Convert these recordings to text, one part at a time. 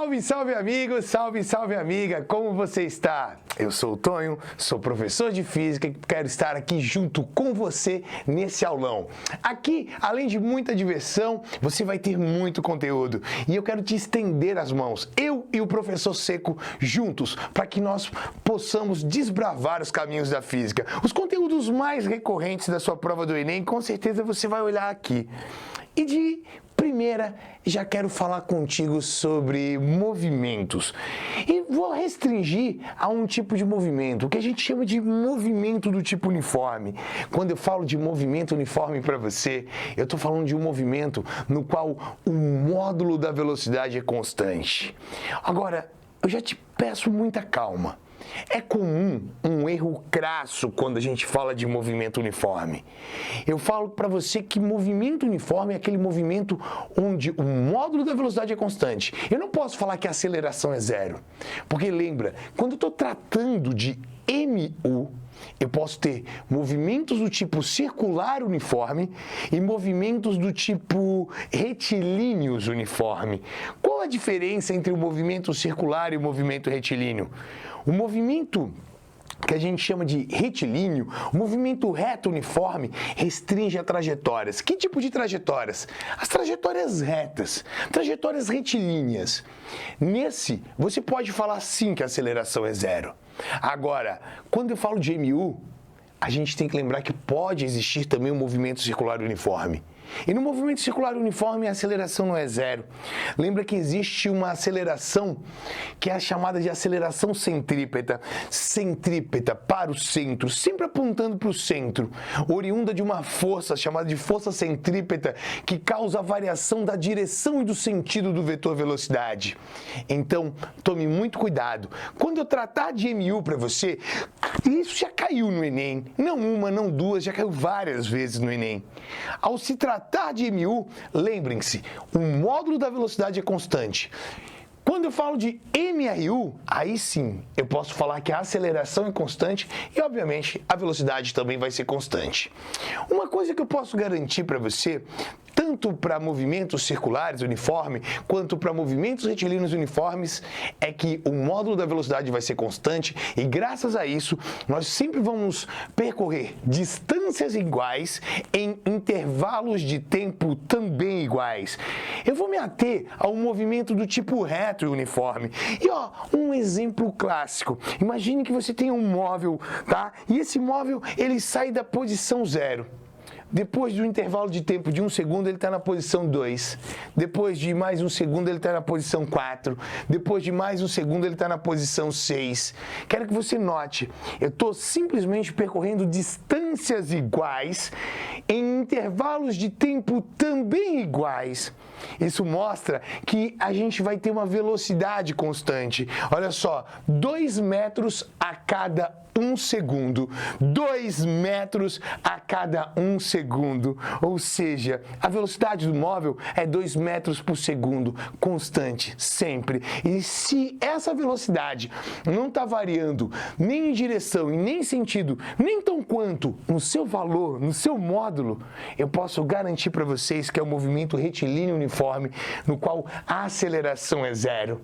Salve, salve amigo, salve amiga, como você está? Eu sou o Tonho, sou professor de física e quero estar aqui junto com você nesse aulão. Aqui, além de muita diversão, você vai ter muito conteúdo e eu quero te estender as mãos, eu e o professor Seco juntos, para que nós possamos desbravar os caminhos da física. Os conteúdos mais recorrentes da sua prova do Enem, com certeza você vai olhar aqui. E de primeira, já quero falar contigo sobre movimentos. E vou restringir a um tipo de movimento, o que a gente chama de movimento do tipo uniforme. Quando eu falo de movimento uniforme para você, eu estou falando de um movimento no qual o módulo da velocidade é constante. Agora, eu já te peço muita calma. É comum um erro crasso quando a gente fala de movimento uniforme. Eu falo para você que movimento uniforme é aquele movimento onde o módulo da velocidade é constante. Eu não posso falar que a aceleração é zero, porque lembra, quando eu estou tratando de MU, eu posso ter movimentos do tipo circular uniforme e movimentos do tipo retilíneos uniforme. Qual a diferença entre o movimento circular e o movimento retilíneo? O movimento que a gente chama de retilíneo, o movimento reto uniforme, restringe a trajetórias. Que tipo de trajetórias? As trajetórias retas, trajetórias retilíneas. Nesse, você pode falar sim que a aceleração é zero. Agora, quando eu falo de MU, a gente tem que lembrar que pode existir também um movimento circular uniforme. E no movimento circular uniforme, a aceleração não é zero. Lembra que existe uma aceleração que é a chamada de aceleração centrípeta. Centrípeta, para o centro, sempre apontando para o centro. Oriunda de uma força chamada de força centrípeta que causa a variação da direção e do sentido do vetor velocidade. Então, tome muito cuidado. Quando eu tratar de MU para você, isso já caiu no Enem. Não uma, não duas, já caiu várias vezes no Enem. Ao se tratar de MU, lembrem-se, o módulo da velocidade é constante. Quando eu falo de MRU, aí sim, eu posso falar que a aceleração é constante e, obviamente, a velocidade também vai ser constante. Uma coisa que eu posso garantir para você, tanto para movimentos circulares uniforme, quanto para movimentos retilíneos uniformes, é que o módulo da velocidade vai ser constante e, graças a isso, nós sempre vamos percorrer distâncias iguais em intervalos de tempo também iguais. Eu vou me ater ao movimento do tipo reto e uniforme. E ó, um exemplo clássico. Imagine que você tem um móvel, tá? E esse móvel, ele sai da posição 0. Depois do intervalo de tempo de 1 segundo, ele está na posição 2. Depois de mais 1 segundo, ele está na posição 4. Depois de mais 1 segundo, ele está na posição 6. Quero que você note, eu estou simplesmente percorrendo distâncias iguais em intervalos de tempo também iguais. Isso mostra que a gente vai ter uma velocidade constante. Olha só, 2 metros a cada 1 segundo. 2 metros a cada 1 segundo. Ou seja, a velocidade do móvel é 2 metros por segundo, constante, sempre. E se essa velocidade não está variando nem em direção e nem em sentido, nem tão quanto no seu valor, no seu módulo, eu posso garantir para vocês que é o movimento retilíneo uniforme, no qual a aceleração é zero.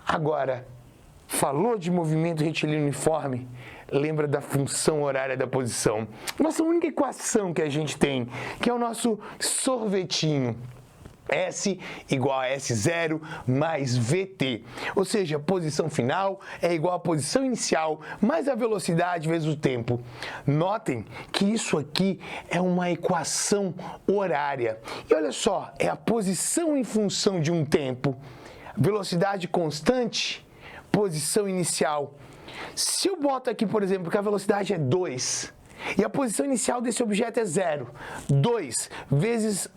Agora, falou de movimento retilíneo uniforme, lembra da função horária da posição. Nossa única equação que a gente tem, que é o nosso sorvetinho. S igual a S0 mais VT, ou seja, a posição final é igual à posição inicial mais a velocidade vezes o tempo. Notem que isso aqui é uma equação horária. E olha só, é a posição em função de um tempo. Velocidade constante, posição inicial. Se eu boto aqui, por exemplo, que a velocidade é 2 e a posição inicial desse objeto é 0, 2 vezes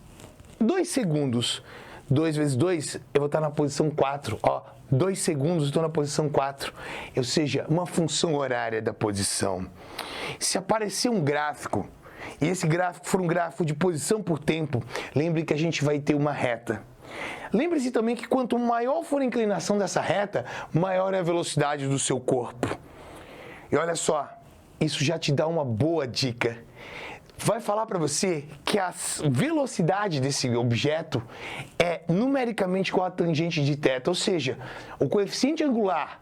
2 segundos. 2 vezes 2, eu vou estar na posição 4. Ó, 2 segundos, eu estou na posição 4. Ou seja, uma função horária da posição. Se aparecer um gráfico, e esse gráfico for um gráfico de posição por tempo, lembre que a gente vai ter uma reta. Lembre-se também que quanto maior for a inclinação dessa reta, maior é a velocidade do seu corpo. E olha só, isso já te dá uma boa dica. vai falar para você que a velocidade desse objeto é numericamente igual à tangente de θ, ou seja, o coeficiente angular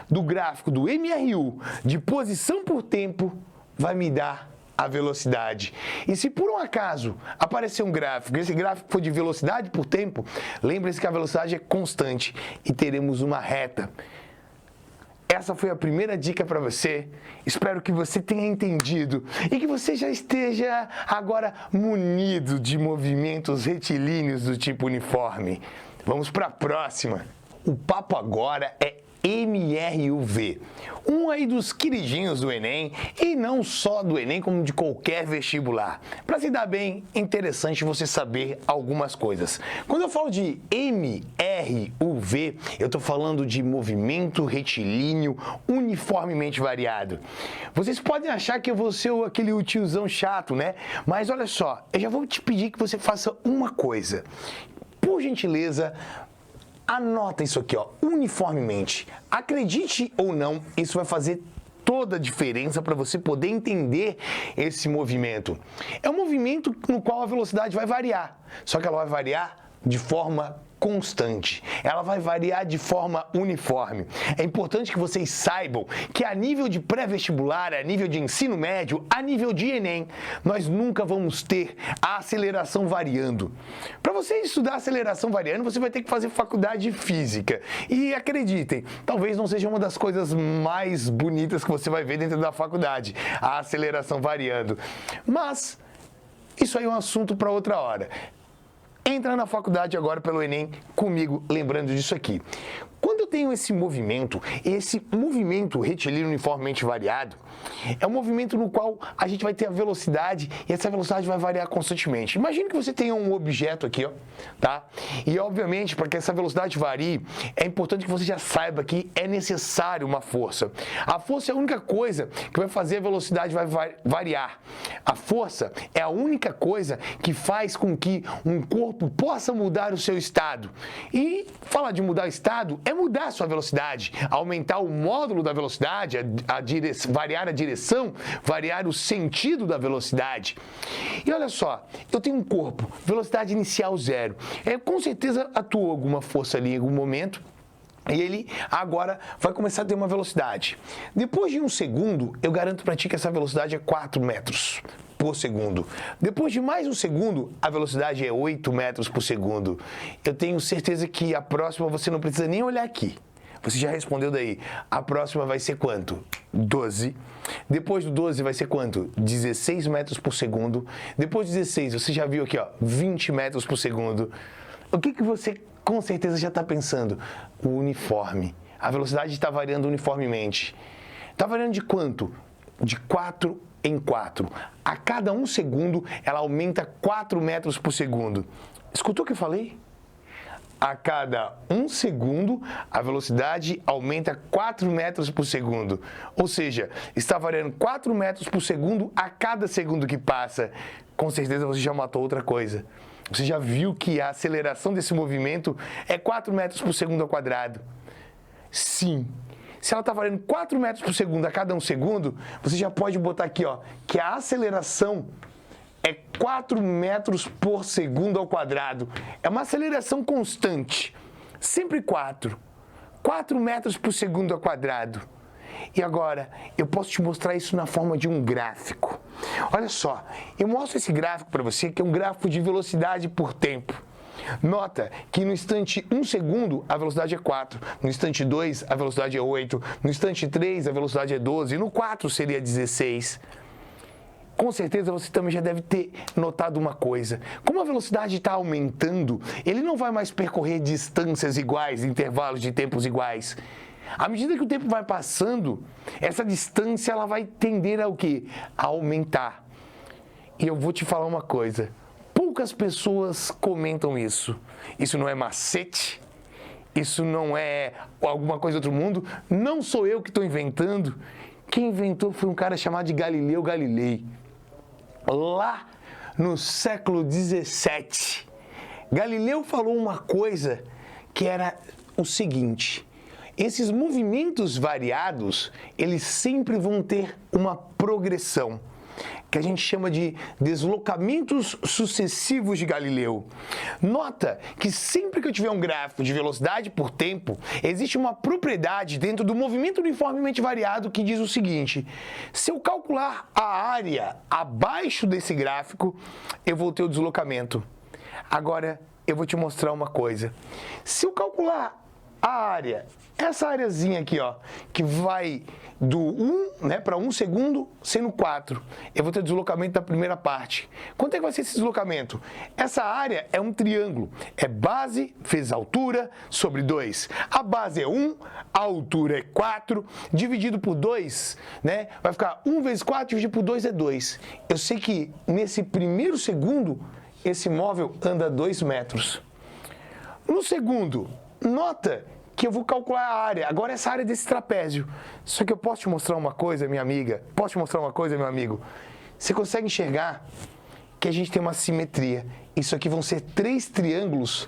do gráfico do MRU de posição por tempo vai me dar a velocidade. E se por um acaso aparecer um gráfico, esse gráfico for de velocidade por tempo, lembre-se que a velocidade é constante e teremos uma reta. Essa foi a primeira dica para você. Espero que você tenha entendido e que você já esteja agora munido de movimentos retilíneos do tipo uniforme. Vamos para a próxima. O papo agora é MRUV, um aí dos queridinhos do Enem, e não só do Enem, como de qualquer vestibular. Para se dar bem, é interessante você saber algumas coisas. Quando eu falo de MRUV, eu estou falando de movimento retilíneo uniformemente variado. Vocês podem achar que eu vou ser aquele tiozão chato, né? Mas olha só, eu já vou te pedir que você faça uma coisa. Por gentileza, anota isso aqui, ó, uniformemente. Acredite ou não, isso vai fazer toda a diferença para você poder entender esse movimento. É um movimento no qual a velocidade vai variar, só que ela vai variar de forma constante. Ela vai variar de forma uniforme. É importante que vocês saibam que a nível de pré-vestibular, a nível de ensino médio, a nível de Enem, nós nunca vamos ter a aceleração variando. Para você estudar aceleração variando, você vai ter que fazer faculdade de física. E acreditem, talvez não seja uma das coisas mais bonitas que você vai ver dentro da faculdade, a aceleração variando. Mas isso aí é um assunto para outra hora. Entra na faculdade agora pelo Enem comigo, lembrando disso aqui. Quando eu tenho esse movimento retilíneo uniformemente variado, é um movimento no qual a gente vai ter a velocidade e essa velocidade vai variar constantemente. Imagine que você tenha um objeto aqui, ó, tá? E obviamente, para que essa velocidade varie, é importante que você já saiba que é necessário uma força. A força é a única coisa que vai fazer a velocidade variar. A força é a única coisa que faz com que um corpo possa mudar o seu estado. E falar de mudar o estado é mudar a sua velocidade, aumentar o módulo da velocidade, variar a direção, variar o sentido da velocidade. E olha só, eu tenho um corpo, velocidade inicial 0. Com certeza atuou alguma força ali em algum momento, e ele agora vai começar a ter uma velocidade. Depois de 1 segundo, eu garanto para ti que essa velocidade é 4 metros por segundo. Depois de mais 1 segundo, a velocidade é 8 metros por segundo. Eu tenho certeza que a próxima você não precisa nem olhar aqui. Você já respondeu daí. A próxima vai ser quanto? 12. Depois do 12 vai ser quanto? 16 metros por segundo. Depois do 16, você já viu aqui, ó, 20 metros por segundo. O que você com certeza já está pensando? O uniforme. A velocidade está variando uniformemente. Está variando de quanto? De 4 em 4. A cada 1 segundo, ela aumenta 4 metros por segundo. Escutou o que eu falei? A cada 1 segundo, a velocidade aumenta 4 metros por segundo. Ou seja, está variando 4 metros por segundo a cada segundo que passa. Com certeza você já matou outra coisa. Você já viu que a aceleração desse movimento é 4 metros por segundo ao quadrado. Sim. Se ela está variando 4 metros por segundo a cada 1 segundo, você já pode botar aqui, ó, que a aceleração é 4 metros por segundo ao quadrado. É uma aceleração constante. Sempre 4. 4 metros por segundo ao quadrado. E agora, eu posso te mostrar isso na forma de um gráfico. Olha só, eu mostro esse gráfico para você, que é um gráfico de velocidade por tempo. Nota que no instante 1 segundo, a velocidade é 4. No instante 2, a velocidade é 8. No instante 3, a velocidade é 12. No 4, seria 16. Com certeza você também já deve ter notado uma coisa. Como a velocidade está aumentando, ele não vai mais percorrer distâncias iguais, intervalos de tempos iguais. À medida que o tempo vai passando, essa distância ela vai tender ao quê? A aumentar. E eu vou te falar uma coisa. Poucas pessoas comentam isso. Isso não é macete? Isso não é alguma coisa do outro mundo? Não sou eu que estou inventando. Quem inventou foi um cara chamado de Galileu Galilei. Lá no século 17, Galileu falou uma coisa que era o seguinte: esses movimentos variados, eles sempre vão ter uma progressão. que a gente chama de deslocamentos sucessivos de Galileu. Nota que sempre que eu tiver um gráfico de velocidade por tempo, existe uma propriedade dentro do movimento uniformemente variado que diz o seguinte: se eu calcular a área abaixo desse gráfico, eu vou ter o deslocamento. Agora, eu vou te mostrar uma coisa. Se eu calcular a área, essa areazinha aqui, ó, que vai do 1, né, para 1 segundo, sendo 4. Eu vou ter o deslocamento da primeira parte. Quanto é que vai ser esse deslocamento? Essa área é um triângulo. É base vezes altura sobre 2. A base é 1, a altura é 4, dividido por 2, né, vai ficar 1 vezes 4 dividido por 2 é 2. Eu sei que nesse primeiro segundo, esse móvel anda 2 metros. No segundo, nota que eu vou calcular a área. Agora essa área desse trapézio. Só que eu posso te mostrar uma coisa, minha amiga? Posso te mostrar uma coisa, meu amigo? Você consegue enxergar que a gente tem uma simetria. Isso aqui vão ser 3 triângulos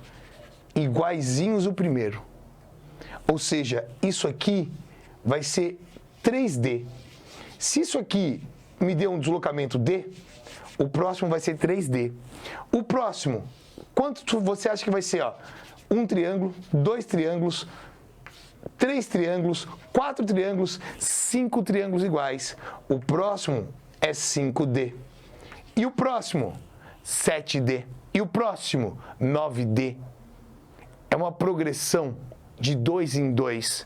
iguaizinhos o primeiro. Ou seja, isso aqui vai ser 3D. Se isso aqui me deu um deslocamento D, o próximo vai ser 3D. O próximo, quanto você acha que vai ser, ó? 1 triângulo, 2 triângulos, 3 triângulos, 4 triângulos, 5 triângulos iguais. O próximo é 5D. E o próximo, 7D. E o próximo, 9D. É uma progressão de 2 em 2.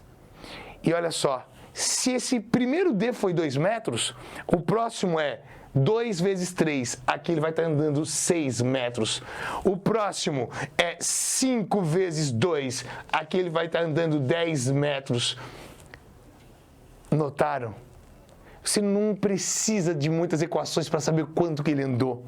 E olha só, se esse primeiro D foi 2 metros, o próximo é 2 vezes 3, aqui ele vai estar andando 6 metros. O próximo é 5 vezes 2, aqui ele vai estar andando 10 metros. Notaram? Você não precisa de muitas equações para saber quanto que ele andou.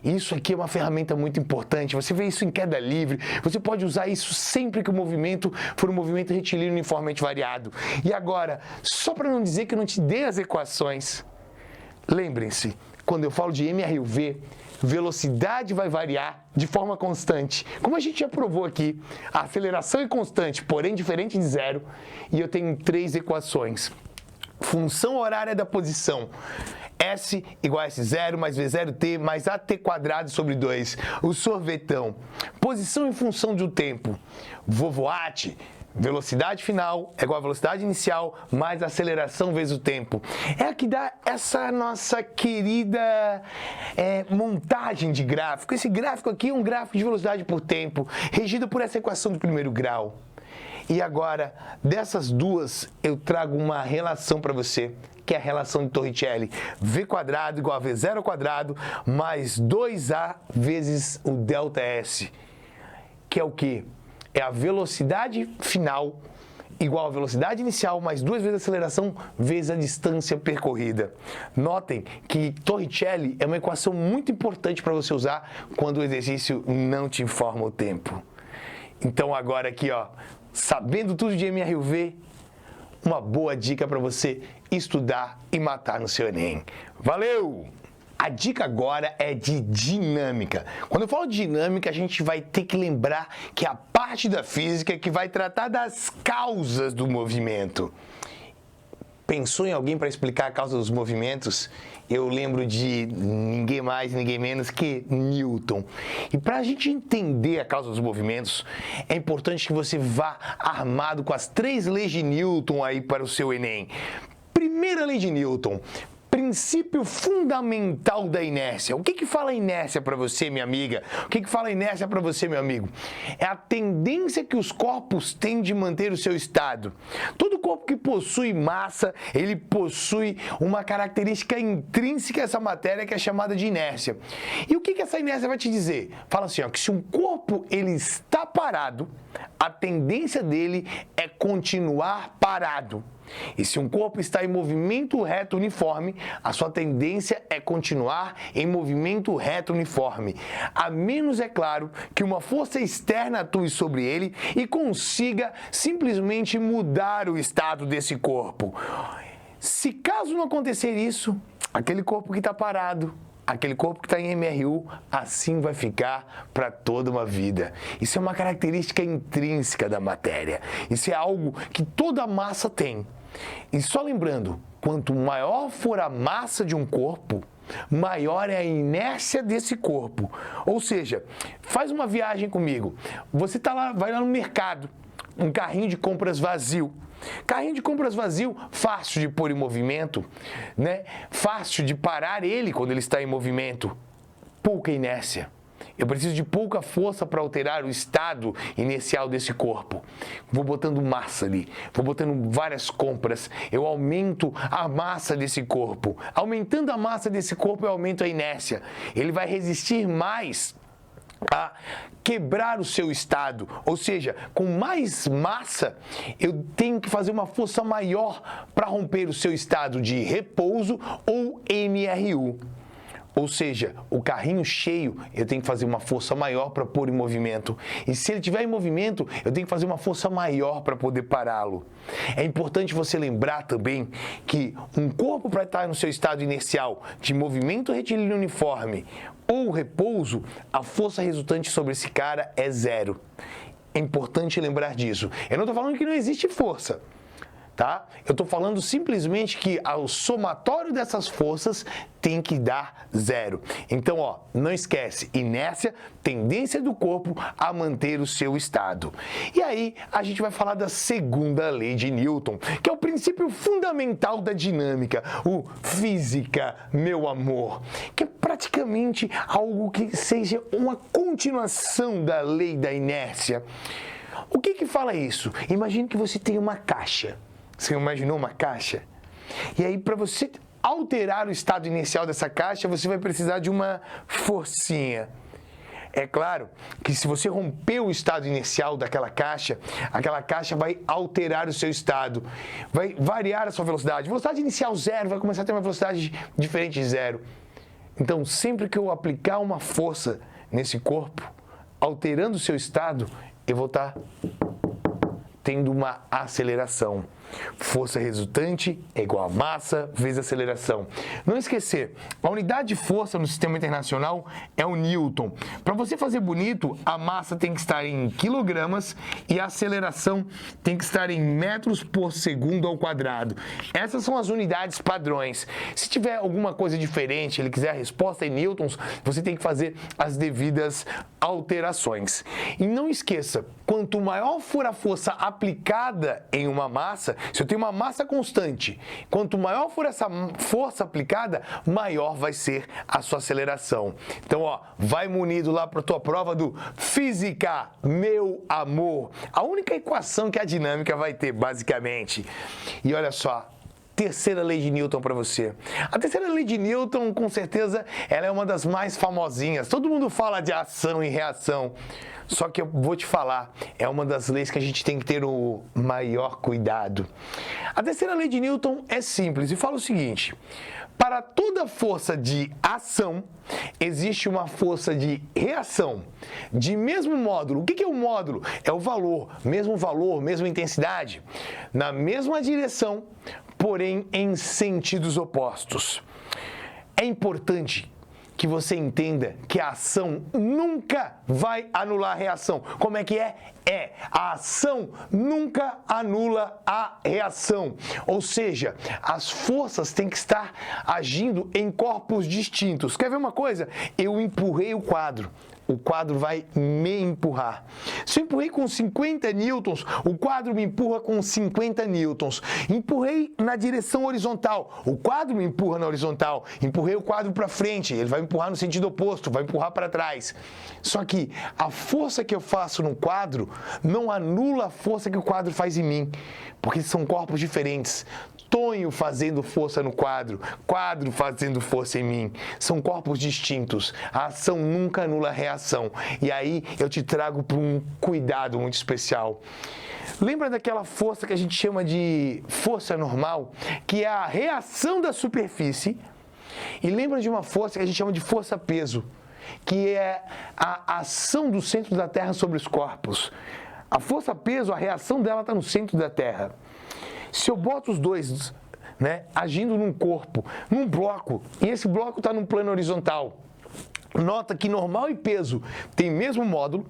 Isso aqui é uma ferramenta muito importante. Você vê isso em queda livre. Você pode usar isso sempre que o movimento for um movimento retilíneo uniformemente variado. E agora, só para não dizer que eu não te dei as equações, lembrem-se, quando eu falo de MRUV, velocidade vai variar de forma constante. Como a gente já provou aqui, a aceleração é constante, porém diferente de zero. E eu tenho 3 equações. Função horária da posição. S igual a S0 mais V0t mais AT quadrado sobre 2. O sorvetão. Posição em função do tempo. Vovoat. Velocidade final é igual a velocidade inicial mais aceleração vezes o tempo. É a que dá essa nossa querida montagem de gráfico. Esse gráfico aqui é um gráfico de velocidade por tempo, regido por essa equação do primeiro grau. E agora, dessas duas, eu trago uma relação para você, que é a relação de Torricelli. V quadrado igual a V0 ao quadrado mais 2A vezes o ΔS. Que é o quê? É a velocidade final igual a velocidade inicial mais 2 vezes a aceleração vezes a distância percorrida. Notem que Torricelli é uma equação muito importante para você usar quando o exercício não te informa o tempo. Então agora aqui, ó, sabendo tudo de MRUV, uma boa dica para você estudar e matar no seu Enem. Valeu! A dica agora é de dinâmica. Quando eu falo de dinâmica, a gente vai ter que lembrar que é a parte da física que vai tratar das causas do movimento. Pensou em alguém para explicar a causa dos movimentos? Eu lembro de ninguém mais, ninguém menos que Newton. E para a gente entender a causa dos movimentos, é importante que você vá armado com as 3 leis de Newton aí para o seu Enem. Primeira lei de Newton. Princípio fundamental da inércia. O que fala inércia para você, minha amiga? O que fala inércia para você, meu amigo? É a tendência que os corpos têm de manter o seu estado. Todo corpo que possui massa, ele possui uma característica intrínseca a essa matéria que é chamada de inércia. E o que essa inércia vai te dizer? Fala assim, ó, que se um corpo ele está parado, a tendência dele é continuar parado. E se um corpo está em movimento reto uniforme, a sua tendência é continuar em movimento reto uniforme. A menos, é claro, que uma força externa atue sobre ele e consiga simplesmente mudar o estado desse corpo. Se caso não acontecer isso, aquele corpo que está parado, aquele corpo que está em MRU, assim vai ficar para toda uma vida. Isso é uma característica intrínseca da matéria. Isso é algo que toda massa tem. E só lembrando, quanto maior for a massa de um corpo, maior é a inércia desse corpo. Ou seja, faz uma viagem comigo. Você vai lá no mercado, um carrinho de compras vazio. Carrinho de compras vazio, fácil de pôr em movimento, né? Fácil de parar ele quando ele está em movimento. Pouca inércia. Eu preciso de pouca força para alterar o estado inicial desse corpo. Vou botando massa ali, vou botando várias compras, eu aumento a massa desse corpo. Aumentando a massa desse corpo, eu aumento a inércia. Ele vai resistir mais a quebrar o seu estado, ou seja, com mais massa, eu tenho que fazer uma força maior para romper o seu estado de repouso ou MRU. Ou seja, o carrinho cheio, eu tenho que fazer uma força maior para pôr em movimento. E se ele estiver em movimento, eu tenho que fazer uma força maior para poder pará-lo. É importante você lembrar também que um corpo para estar no seu estado inicial de movimento retilíneo uniforme ou repouso, a força resultante sobre esse cara é zero. É importante lembrar disso. Eu não estou falando que não existe força. Tá? Eu estou falando simplesmente que o somatório dessas forças tem que dar zero. Então, não esquece, inércia, tendência do corpo a manter o seu estado. E aí, a gente vai falar da segunda lei de Newton, que é o princípio fundamental da dinâmica, o física, meu amor, que é praticamente algo que seja uma continuação da lei da inércia. O que fala isso? Imagine que você tem uma caixa. Você imaginou uma caixa? E aí, para você alterar o estado inicial dessa caixa, você vai precisar de uma forcinha. É claro que se você romper o estado inicial daquela caixa, aquela caixa vai alterar o seu estado, vai variar a sua velocidade. Velocidade inicial zero, vai começar a ter uma velocidade diferente de zero. Então, sempre que eu aplicar uma força nesse corpo, alterando o seu estado, eu vou estar tendo uma aceleração. Força resultante é igual a massa vezes aceleração. Não esquecer, a unidade de força no sistema internacional é o Newton. Para você fazer bonito, a massa tem que estar em quilogramas e a aceleração tem que estar em metros por segundo ao quadrado. Essas são as unidades padrões. Se tiver alguma coisa diferente, ele quiser a resposta em newtons, você tem que fazer as devidas alterações. E não esqueça, quanto maior for a força aplicada em uma massa, se eu tenho uma massa constante, quanto maior for essa força aplicada, maior vai ser a sua aceleração. Então, vai munido lá para a tua prova do Física, meu amor. A única equação que a dinâmica vai ter, basicamente. E olha só, terceira lei de Newton para você. A terceira lei de Newton, com certeza, ela é uma das mais famosinhas. Todo mundo fala de ação e reação. Só que eu vou te falar, é uma das leis que a gente tem que ter o maior cuidado. A terceira lei de Newton é simples e fala o seguinte: para toda força de ação, existe uma força de reação. De mesmo módulo. O que é o módulo? É o valor, mesma intensidade, na mesma direção, porém em sentidos opostos. É importante que você entenda que a ação nunca vai anular a reação. Como é que é? A ação nunca anula a reação. Ou seja, as forças têm que estar agindo em corpos distintos. Quer ver uma coisa? Eu empurrei o quadro vai me empurrar. Se eu empurrei com 50 newtons, o quadro me empurra com 50 newtons. Empurrei na direção horizontal, o quadro me empurra na horizontal. Empurrei o quadro para frente, ele vai empurrar no sentido oposto, vai empurrar para trás. Só que a força que eu faço no quadro não anula a força que o quadro faz em mim, porque são corpos diferentes. Tonho fazendo força no quadro fazendo força em mim. São corpos distintos. A ação nunca anula a reação. E aí eu te trago para um cuidado muito especial. Lembra daquela força que a gente chama de força normal, que é a reação da superfície? E lembra de uma força que a gente chama de força-peso, que é a ação do centro da Terra sobre os corpos. A força-peso, a reação dela está no centro da Terra. Se eu boto os dois, agindo num corpo, num bloco, e esse bloco está num plano horizontal, nota que normal e peso têm o mesmo módulo,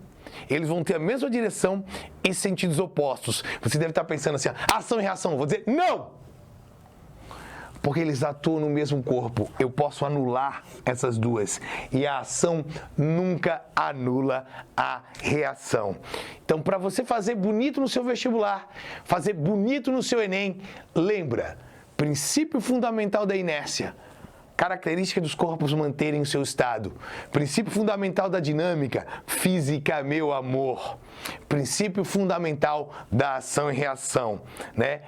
eles vão ter a mesma direção em sentidos opostos. Você deve estar pensando assim, ação e reação. Vou dizer, não! Porque eles atuam no mesmo corpo. Eu posso anular essas duas. E a ação nunca anula a reação. Então, para você fazer bonito no seu vestibular, fazer bonito no seu Enem, lembra, princípio fundamental da inércia. Característica dos corpos manterem o seu estado. Princípio fundamental da dinâmica, física, meu amor. Princípio fundamental da ação e reação, né?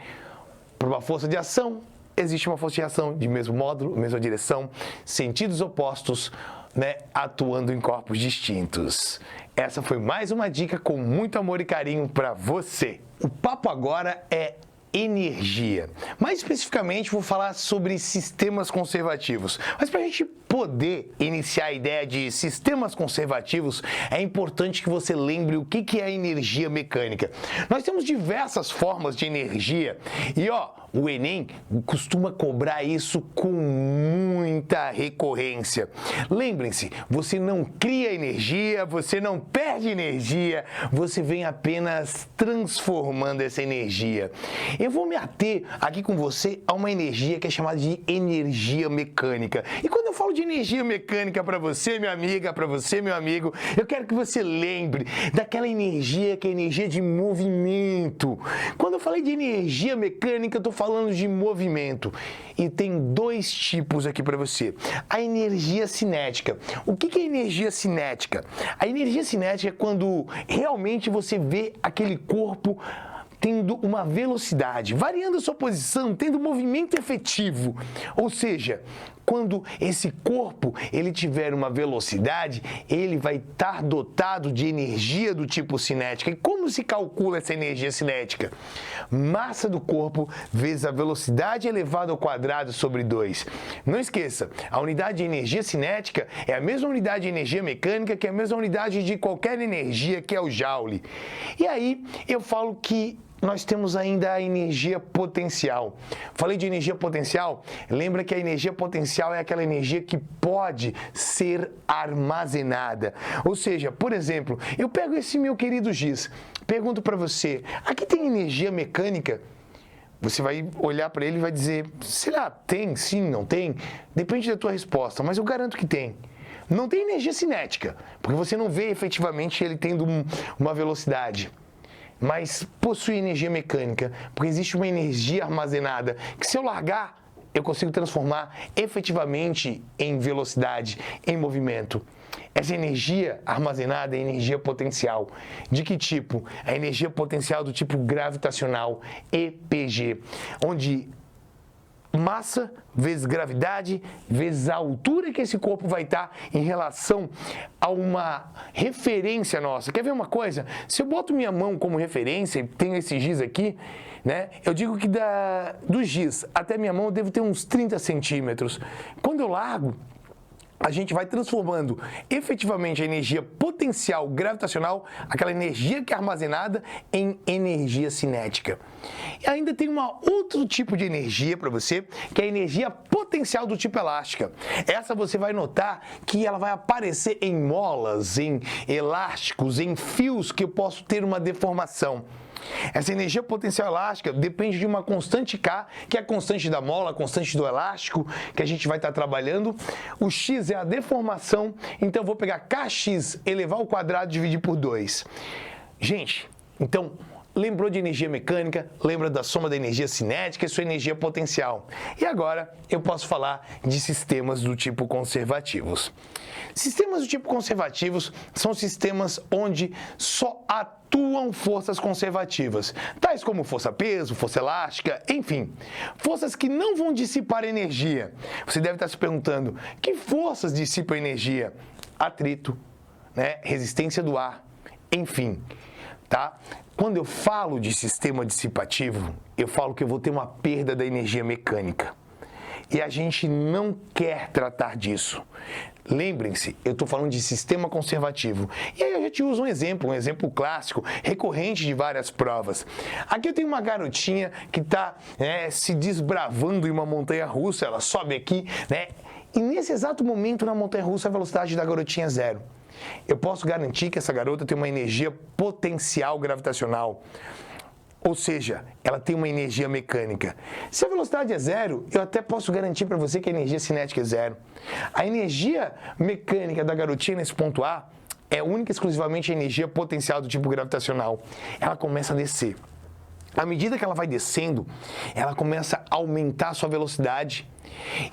Para uma força de ação, existe uma força de reação de mesmo módulo, mesma direção, sentidos opostos, né, atuando em corpos distintos. Essa foi mais uma dica com muito amor e carinho para você. O papo agora é energia. Mais especificamente, vou falar sobre sistemas conservativos. Mas para a gente poder iniciar a ideia de sistemas conservativos, é importante que você lembre o que é energia mecânica. Nós temos diversas formas de energia e, o Enem costuma cobrar isso com muita recorrência. Lembrem-se, você não cria energia, você não perde energia, você vem apenas transformando essa energia. Eu vou me ater aqui com você a uma energia que é chamada de energia mecânica. E quando eu falo de energia mecânica para você, minha amiga, para você, meu amigo, eu quero que você lembre daquela energia que é energia de movimento. Quando eu falei de energia mecânica, eu estou falando de movimento. E tem dois tipos aqui para você. A energia cinética. O que é energia cinética? A energia cinética é quando realmente você vê aquele corpo tendo uma velocidade, variando a sua posição, tendo movimento efetivo. Ou seja, quando esse corpo ele tiver uma velocidade, ele vai estar dotado de energia do tipo cinética. E como se calcula essa energia cinética? Massa do corpo vezes a velocidade elevada ao quadrado sobre 2. Não esqueça, a unidade de energia cinética é a mesma unidade de energia mecânica que é a mesma unidade de qualquer energia, que é o Joule. E aí eu falo que nós temos ainda a energia potencial. Falei de energia potencial? Lembra que a energia potencial é aquela energia que pode ser armazenada. Ou seja, por exemplo, eu pego esse meu querido giz, pergunto para você, aqui tem energia mecânica? Você vai olhar para ele e vai dizer, sei lá, tem, sim, não tem? Depende da tua resposta, mas eu garanto que tem. Não tem energia cinética, porque você não vê efetivamente ele tendo uma velocidade. Mas possui energia mecânica, porque existe uma energia armazenada que, se eu largar, eu consigo transformar efetivamente em velocidade, em movimento. Essa energia armazenada é energia potencial. De que tipo? A energia potencial do tipo gravitacional, EPG, onde massa vezes gravidade vezes a altura que esse corpo vai estar em relação a uma referência nossa. Quer ver uma coisa? Se eu boto minha mão como referência e tenho esse giz aqui, né? Eu digo que do giz até minha mão eu devo ter uns 30 centímetros. Quando eu largo, a gente vai transformando efetivamente a energia potencial gravitacional, aquela energia que é armazenada, em energia cinética. E ainda tem um outro tipo de energia para você, que é a energia potencial do tipo elástica. Essa você vai notar que ela vai aparecer em molas, em elásticos, em fios que eu posso ter uma deformação. Essa energia potencial elástica depende de uma constante K, que é a constante da mola, a constante do elástico, que a gente vai estar trabalhando. O X é a deformação, então eu vou pegar Kx, elevar ao quadrado e dividir por 2. Gente, então, lembrou de energia mecânica, lembra da soma da energia cinética e sua energia potencial. E agora eu posso falar de sistemas do tipo conservativos. Sistemas do tipo conservativos são sistemas onde só atuam forças conservativas, tais como força-peso, força elástica, enfim, forças que não vão dissipar energia. Você deve estar se perguntando, que forças dissipam energia? Atrito, né? Resistência do ar, enfim, tá? Quando eu falo de sistema dissipativo, eu falo que eu vou ter uma perda da energia mecânica. E a gente não quer tratar disso. Lembrem-se, eu estou falando de sistema conservativo. E aí eu já te uso um exemplo clássico, recorrente de várias provas. Aqui eu tenho uma garotinha que está se desbravando em uma montanha-russa, ela sobe aqui, né? E nesse exato momento na montanha-russa a velocidade da garotinha é 0. eu posso garantir que essa garota tem uma energia potencial gravitacional. Ou seja, ela tem uma energia mecânica. Se a velocidade é zero, eu até posso garantir para você que a energia cinética é zero. A energia mecânica da garotinha nesse ponto A é única e exclusivamente a energia potencial do tipo gravitacional. Ela começa a descer. À medida que ela vai descendo, ela começa a aumentar a sua velocidade.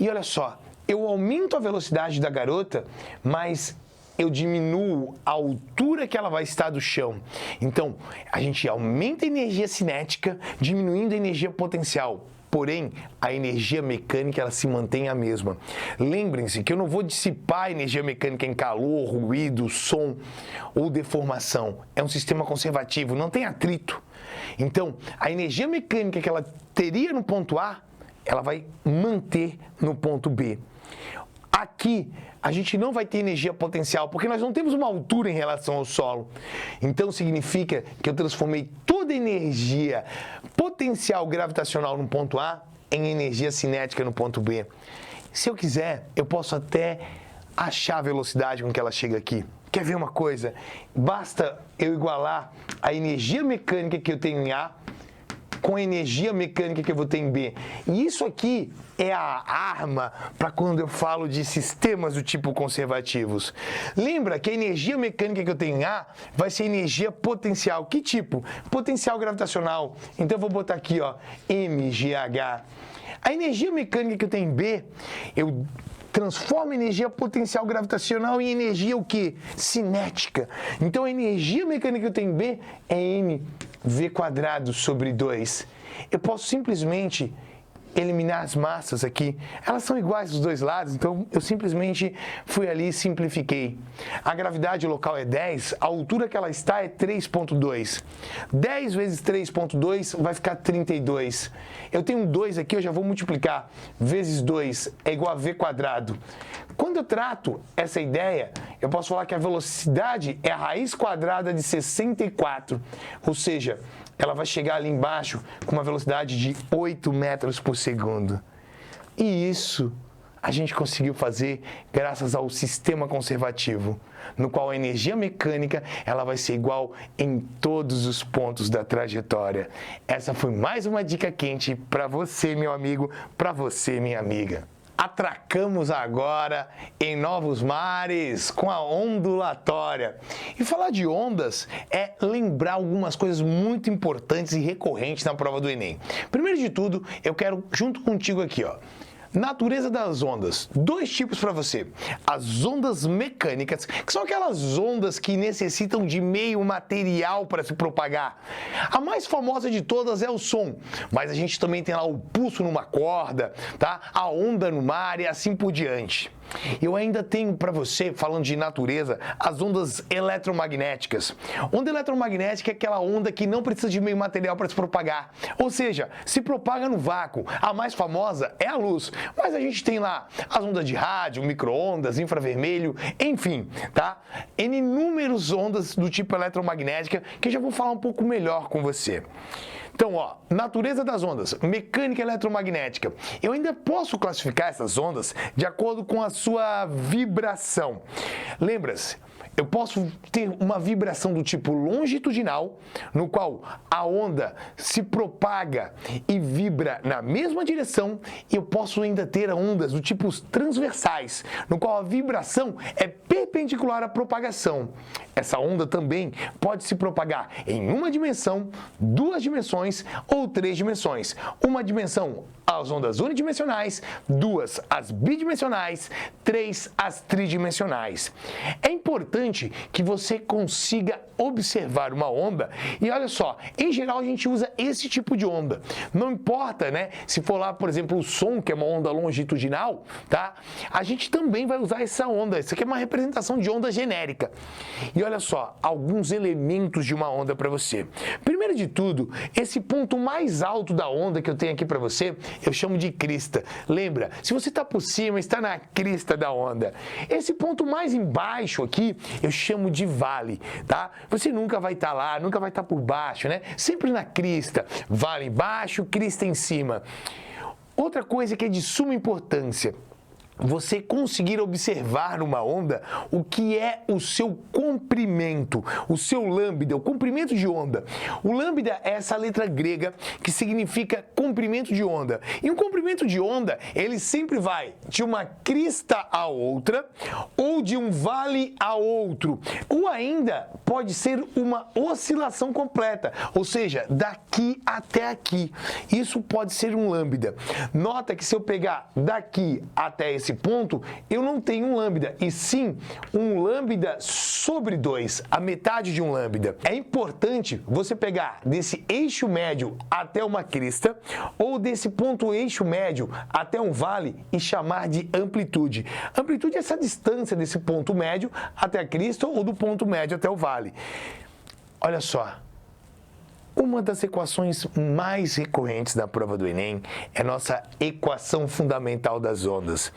E olha só, eu aumento a velocidade da garota, mas eu diminuo a altura que ela vai estar do chão. Então, a gente aumenta a energia cinética, diminuindo a energia potencial. Porém, a energia mecânica ela se mantém a mesma. Lembrem-se que eu não vou dissipar a energia mecânica em calor, ruído, som ou deformação. É um sistema conservativo, não tem atrito. Então, a energia mecânica que ela teria no ponto A, ela vai manter no ponto B. Aqui, a gente não vai ter energia potencial, porque nós não temos uma altura em relação ao solo. Então, significa que eu transformei toda a energia potencial gravitacional no ponto A em energia cinética no ponto B. Se eu quiser, eu posso até achar a velocidade com que ela chega aqui. Quer ver uma coisa? Basta eu igualar a energia mecânica que eu tenho em A com a energia mecânica que eu vou ter em B. E isso aqui é a arma para quando eu falo de sistemas do tipo conservativos. Lembra que a energia mecânica que eu tenho em A vai ser energia potencial. Que tipo? Potencial gravitacional. Então eu vou botar aqui, ó, mgh. A energia mecânica que eu tenho em B, eu transforma energia potencial gravitacional em energia o quê? Cinética. Então a energia mecânica que eu tenho em B é mv² sobre 2. Eu posso simplesmente eliminar as massas aqui. Elas são iguais dos dois lados, então eu simplesmente fui ali e simplifiquei. A gravidade local é 10, a altura que ela está é 3,2. 10 vezes 3,2 vai ficar 32. Eu tenho um 2 aqui, eu já vou multiplicar. Vezes 2 é igual a v². Quando eu trato essa ideia, eu posso falar que a velocidade é a raiz quadrada de 64. Ou seja, ela vai chegar ali embaixo com uma velocidade de 8 metros por segundo. E isso a gente conseguiu fazer graças ao sistema conservativo, no qual a energia mecânica ela vai ser igual em todos os pontos da trajetória. Essa foi mais uma dica quente para você, meu amigo, para você, minha amiga. Atracamos agora em novos mares com a ondulatória. E falar de ondas é lembrar algumas coisas muito importantes e recorrentes na prova do Enem. Primeiro de tudo, eu quero junto contigo aqui, ó, natureza das ondas. 2 tipos para você. As ondas mecânicas, que são aquelas ondas que necessitam de meio material para se propagar. A mais famosa de todas é o som, mas a gente também tem lá o pulso numa corda, tá? A onda no mar e assim por diante. Eu ainda tenho para você, falando de natureza, as ondas eletromagnéticas. Onda eletromagnética é aquela onda que não precisa de meio material para se propagar. Ou seja, se propaga no vácuo. A mais famosa é a luz. Mas a gente tem lá as ondas de rádio, micro-ondas, infravermelho, enfim, tá? Inúmeras ondas do tipo eletromagnética que eu já vou falar um pouco melhor com você. Então, ó, natureza das ondas, mecânica eletromagnética. Eu ainda posso classificar essas ondas de acordo com a sua vibração. Lembra-se, eu posso ter uma vibração do tipo longitudinal, no qual a onda se propaga e vibra na mesma direção, e eu posso ainda ter ondas do tipo transversais, no qual a vibração é perpendicular à propagação. Essa onda também pode se propagar em uma dimensão, 2 dimensões ou 3 dimensões. Uma dimensão, as ondas unidimensionais, 2 as bidimensionais, 3 as tridimensionais. É importante que você consiga observar uma onda e olha só, em geral a gente usa esse tipo de onda. Não importa, né, se for lá, por exemplo, o som, que é uma onda longitudinal, tá? A gente também vai usar essa onda. Isso aqui é uma representação de onda genérica. E olha só, alguns elementos de uma onda para você. Primeiro de tudo, esse ponto mais alto da onda que eu tenho aqui para você, eu chamo de crista. Lembra, se você está por cima, está na crista da onda. Esse ponto mais embaixo aqui, eu chamo de vale, tá? Você nunca vai estar lá, nunca vai estar por baixo, né? Sempre na crista. Vale embaixo, crista em cima. Outra coisa que é de suma importância. você conseguir observar numa onda o que é o seu comprimento, o seu lambda, o comprimento de onda. O lambda é essa letra grega que significa comprimento de onda. E um comprimento de onda, ele sempre vai de uma crista a outra ou de um vale a outro. Ou ainda pode ser uma oscilação completa, ou seja, daqui até aqui. Isso pode ser um lambda. Nota que se eu pegar daqui até esse ponto, eu não tenho um lambda, e sim um lambda sobre 2, a metade de um lambda. É importante você pegar desse eixo médio até uma crista, ou desse ponto eixo médio até um vale e chamar de amplitude. Amplitude é essa distância desse ponto médio até a crista ou do ponto médio até o vale. Olha só. Uma das equações mais recorrentes na prova do Enem é a nossa equação fundamental das ondas,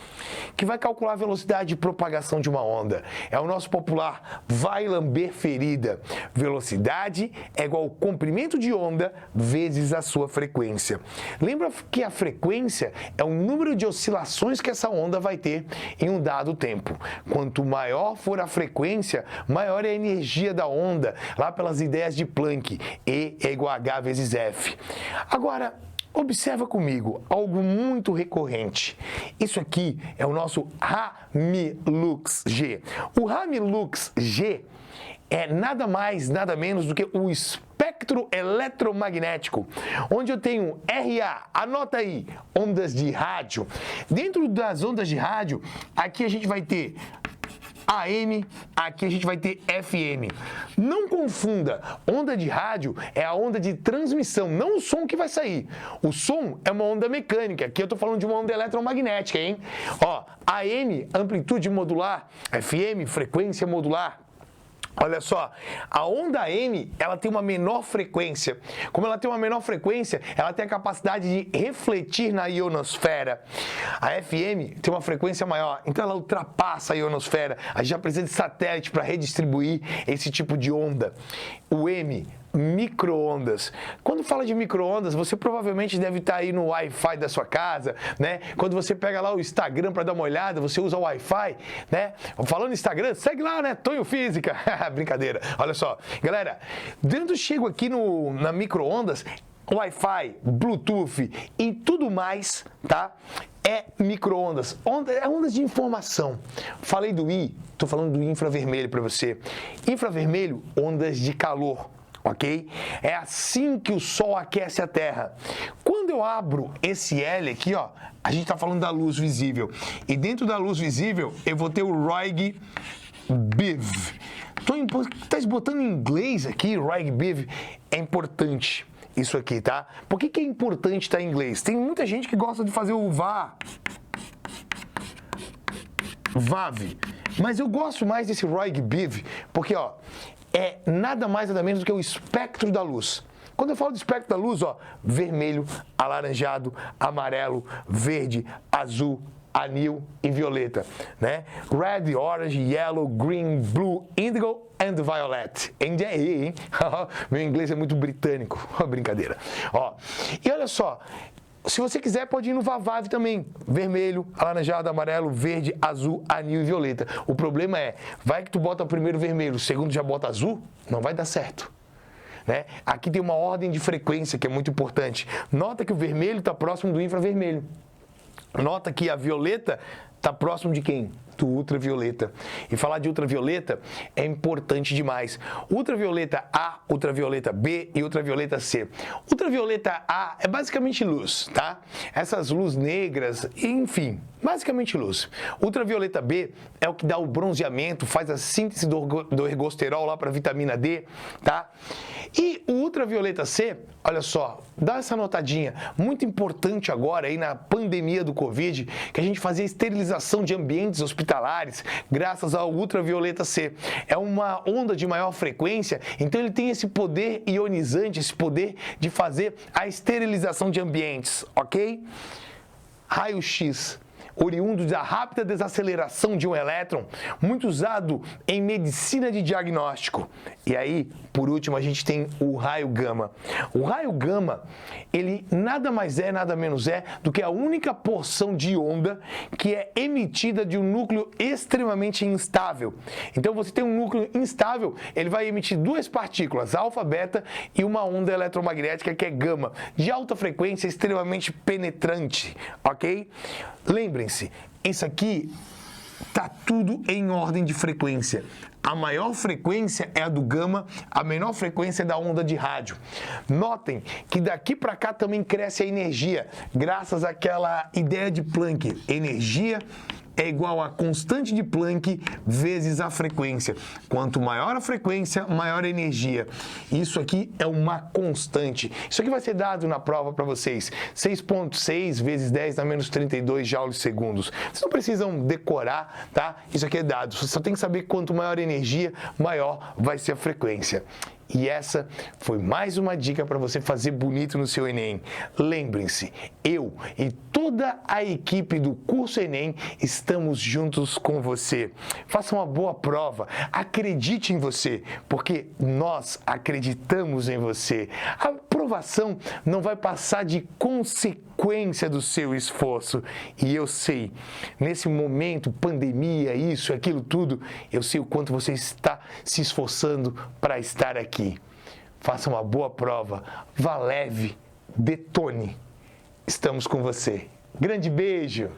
que vai calcular a velocidade de propagação de uma onda. É o nosso popular vai lamber ferida. Velocidade é igual ao comprimento de onda vezes a sua frequência. Lembra que a frequência é o número de oscilações que essa onda vai ter em um dado tempo. Quanto maior for a frequência, maior é a energia da onda, lá pelas ideias de Planck. E é igual a H vezes F. Agora, observa comigo algo muito recorrente. Isso aqui é o nosso Rami-Lux G. O Rami-Lux G é nada mais, nada menos do que o espectro eletromagnético, onde eu tenho RA, anota aí, ondas de rádio. Dentro das ondas de rádio, aqui a gente vai ter AM, aqui a gente vai ter FM. Não confunda, onda de rádio é a onda de transmissão, não o som que vai sair. O som é uma onda mecânica, aqui eu tô falando de uma onda eletromagnética, hein? Ó, AM, amplitude modular, FM, frequência modular. Olha só, a onda AM, ela tem uma menor frequência. Como ela tem uma menor frequência, ela tem a capacidade de refletir na ionosfera. A FM tem uma frequência maior, então ela ultrapassa a ionosfera. A gente já precisa de satélite para redistribuir esse tipo de onda. O M, micro-ondas. Quando fala de micro-ondas, você provavelmente deve estar aí no Wi-Fi da sua casa, né? Quando você pega lá o Instagram para dar uma olhada, você usa o Wi-Fi, né? Falando em Instagram, segue lá, né? Tonho Física. Brincadeira. Olha só. Galera, dentro eu chego aqui na micro-ondas, Wi-Fi, Bluetooth e tudo mais, tá? É micro-ondas. É ondas de informação. Falei do I, tô falando do infravermelho para você. Infravermelho, ondas de calor. Ok? É assim que o Sol aquece a Terra. Quando eu abro esse L aqui, ó, a gente está falando da luz visível. E dentro da luz visível, eu vou ter o Roig Biv. Tá botando em inglês aqui, Roig Biv, é importante isso aqui, tá? Por que é importante estar em inglês? Tem muita gente que gosta de fazer o VAV, mas eu gosto mais desse Roig Biv, porque, ó, é nada mais nada menos do que o espectro da luz. Quando eu falo de espectro da luz, ó, vermelho, alaranjado, amarelo, verde, azul, anil e violeta, né? Red, orange, yellow, green, blue, indigo and violet. Hein? Meu inglês é muito britânico. Brincadeira. Ó, e olha só, se você quiser, pode ir no VAVAV também. Vermelho, alaranjado, amarelo, verde, azul, anil e violeta. O problema é, vai que tu bota o primeiro vermelho, o segundo já bota azul, não vai dar certo. Né? Aqui tem uma ordem de frequência que é muito importante. Nota que o vermelho está próximo do infravermelho. Nota que a violeta está próximo de quem? Do ultravioleta. E falar de ultravioleta é importante demais. Ultravioleta A, ultravioleta B e ultravioleta C. Ultravioleta A é basicamente luz, tá? Essas luzes negras, enfim, basicamente luz. Ultravioleta B é o que dá o bronzeamento, faz a síntese do ergosterol lá para vitamina D, tá? E o ultravioleta C, olha só, dá essa notadinha, muito importante agora aí na pandemia do Covid, que a gente fazia esterilização de ambientes hospitalares graças ao ultravioleta C. É uma onda de maior frequência, então ele tem esse poder ionizante, esse poder de fazer a esterilização de ambientes, ok? Raio-X. oriundo da rápida desaceleração de um elétron, muito usado em medicina de diagnóstico. E aí, por último, a gente tem o raio gama. O raio gama, ele nada mais é, nada menos é do que a única porção de onda que é emitida de um núcleo extremamente instável. Então, você tem um núcleo instável, ele vai emitir duas partículas, alfa, beta, e uma onda eletromagnética que é gama, de alta frequência, extremamente penetrante, ok? Lembrem-se, isso aqui tá tudo em ordem de frequência. A maior frequência é a do gama, a menor frequência é da onda de rádio. Notem que daqui para cá também cresce a energia, graças àquela ideia de Planck. Energia é igual a constante de Planck vezes a frequência. Quanto maior a frequência, maior a energia. Isso aqui é uma constante. Isso aqui vai ser dado na prova para vocês. 6,6 vezes 10 na menos 32 joules segundos. Vocês não precisam decorar, tá? Isso aqui é dado. Você só tem que saber quanto maior a energia, maior vai ser a frequência. E essa foi mais uma dica para você fazer bonito no seu Enem. Lembrem-se, eu e toda a equipe do curso Enem estamos juntos com você. Faça uma boa prova, acredite em você, porque nós acreditamos em você. A aprovação não vai passar de consequência do seu esforço. E eu sei, nesse momento, pandemia, isso, aquilo tudo, eu sei o quanto você está se esforçando para estar aqui. Faça uma boa prova, vá leve, detone. Estamos com você. Grande beijo!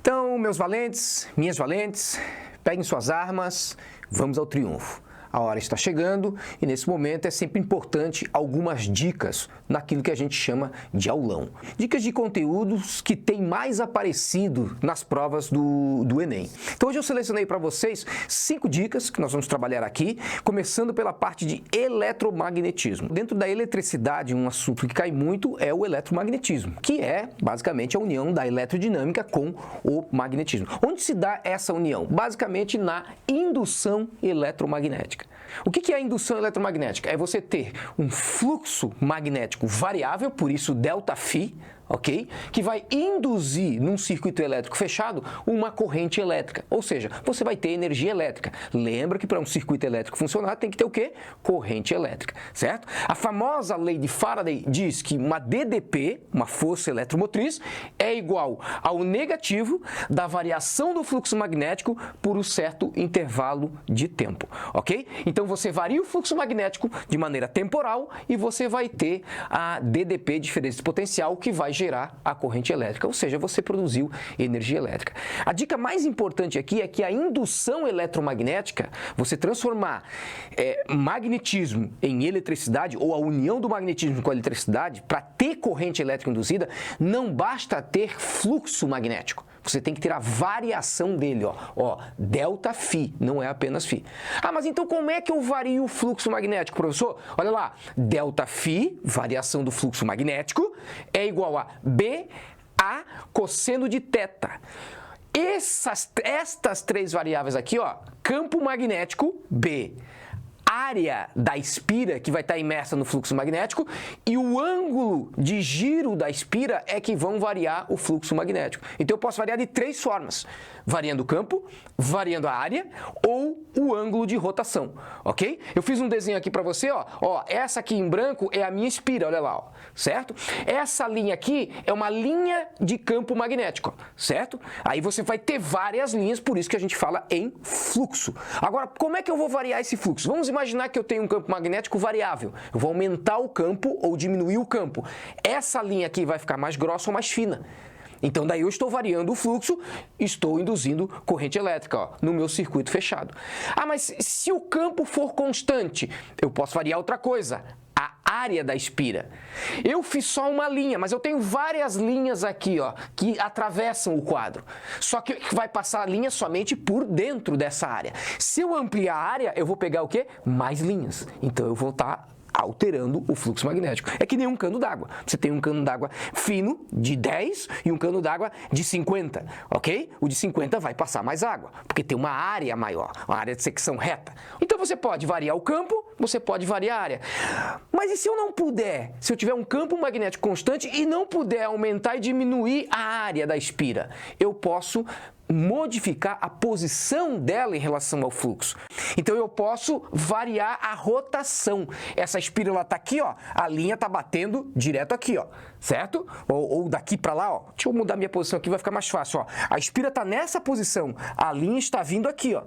Então, meus valentes, minhas valentes, peguem suas armas, vamos ao triunfo. A hora está chegando e, nesse momento, é sempre importante algumas dicas naquilo que a gente chama de aulão. Dicas de conteúdos que têm mais aparecido nas provas do Enem. Então, hoje eu selecionei para vocês 5 dicas que nós vamos trabalhar aqui, começando pela parte de eletromagnetismo. Dentro da eletricidade, um assunto que cai muito é o eletromagnetismo, que é, basicamente, a união da eletrodinâmica com o magnetismo. Onde se dá essa união? Basicamente, na indução eletromagnética. O que é a indução eletromagnética? É você ter um fluxo magnético variável, por isso ΔΦ, ok? Que vai induzir num circuito elétrico fechado uma corrente elétrica, ou seja, você vai ter energia elétrica. Lembra que para um circuito elétrico funcionar tem que ter o quê? Corrente elétrica, certo? A famosa lei de Faraday diz que uma DDP, uma força eletromotriz, é igual ao negativo da variação do fluxo magnético por um certo intervalo de tempo, ok? Então você varia o fluxo magnético de maneira temporal e você vai ter a DDP, diferença de potencial, que vai gerar a corrente elétrica, ou seja, você produziu energia elétrica. A dica mais importante aqui é que a indução eletromagnética, você transformar magnetismo em eletricidade, ou a união do magnetismo com a eletricidade, para ter corrente elétrica induzida, não basta ter fluxo magnético. Você tem que ter a variação dele, ó, ΔΦ, não é apenas Φ. Ah, mas então como é que eu vario o fluxo magnético, professor? Olha lá, ΔΦ, variação do fluxo magnético, é igual a BA cosseno de θ. Estas 3 variáveis aqui, ó, campo magnético B, área da espira, que vai estar imersa no fluxo magnético, e o ângulo de giro da espira é que vão variar o fluxo magnético. Então, eu posso variar de 3 formas: variando o campo, variando a área ou o ângulo de rotação, ok? Eu fiz um desenho aqui para você, ó, essa aqui em branco é a minha espira, olha lá, ó, certo? Essa linha aqui é uma linha de campo magnético, certo? Aí você vai ter várias linhas, por isso que a gente fala em fluxo. Agora, como é que eu vou variar esse fluxo? Vamos imaginar que eu tenho um campo magnético variável. Eu vou aumentar o campo ou diminuir o campo. Essa linha aqui vai ficar mais grossa ou mais fina. Então, daí eu estou variando o fluxo, estou induzindo corrente elétrica, ó, no meu circuito fechado. Ah, mas se o campo for constante, eu posso variar outra coisa, a área da espira. Eu fiz só uma linha, mas eu tenho várias linhas aqui, ó, que atravessam o quadro. Só que vai passar a linha somente por dentro dessa área. Se eu ampliar a área, eu vou pegar o quê? Mais linhas. Então, eu vou estar alterando o fluxo magnético. É que nem um cano d'água. Você tem um cano d'água fino, de 10, e um cano d'água de 50, ok? O de 50 vai passar mais água, porque tem uma área maior, uma área de secção reta. Então você pode variar o campo, você pode variar a área. Mas e se eu não puder? Se eu tiver um campo magnético constante e não puder aumentar e diminuir a área da espira, eu posso modificar a posição dela em relação ao fluxo. Então eu posso variar a rotação. Essa espira está aqui, ó, a linha está batendo direto aqui, ó, certo? Ou daqui para lá, ó. Deixa eu mudar minha posição aqui, vai ficar mais fácil, ó. A espira está nessa posição, a linha está vindo aqui, ó.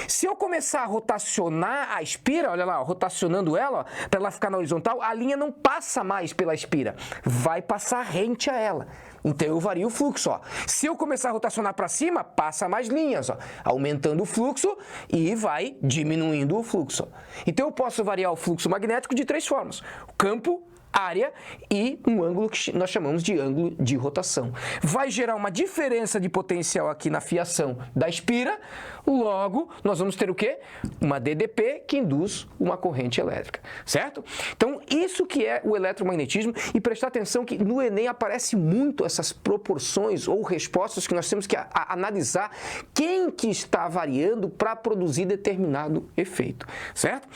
Se eu começar a rotacionar a espira, olha lá, ó, rotacionando ela, para ela ficar na horizontal, a linha não passa mais pela espira, vai passar rente a ela. Então eu vario o fluxo, ó. Se eu começar a rotacionar para cima, passa mais linhas, ó, aumentando o fluxo e vai diminuindo o fluxo. Então eu posso variar o fluxo magnético de 3 formas: o campo, área e um ângulo que nós chamamos de ângulo de rotação. Vai gerar uma diferença de potencial aqui na fiação da espira, logo nós vamos ter o quê? Uma DDP que induz uma corrente elétrica, certo? Então isso que é o eletromagnetismo, e prestar atenção que no Enem aparece muito essas proporções ou respostas que nós temos que analisar quem que está variando para produzir determinado efeito, certo?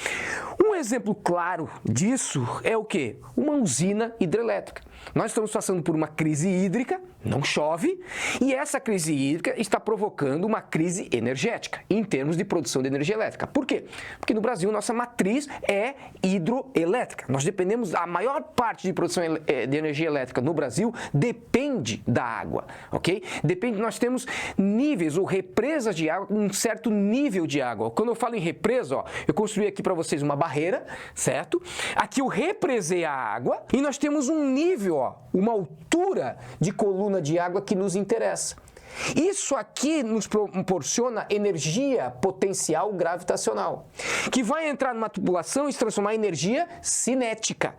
Um exemplo claro disso é o quê? Uma usina hidrelétrica. Nós estamos passando por uma crise hídrica, não chove, e essa crise hídrica está provocando uma crise energética em termos de produção de energia elétrica. Por quê? Porque no Brasil nossa matriz é hidroelétrica. Nós dependemos, a maior parte de produção de energia elétrica no Brasil depende da água, ok? Depende, nós temos níveis ou represas de água, um certo nível de água. Quando eu falo em represa, ó, eu construí aqui para vocês uma barreira, certo? Aqui eu represei a água e nós temos um nível, ó, uma altura de coluna de água que nos interessa. Isso aqui nos proporciona energia potencial gravitacional, que vai entrar numa tubulação e se transformar em energia cinética.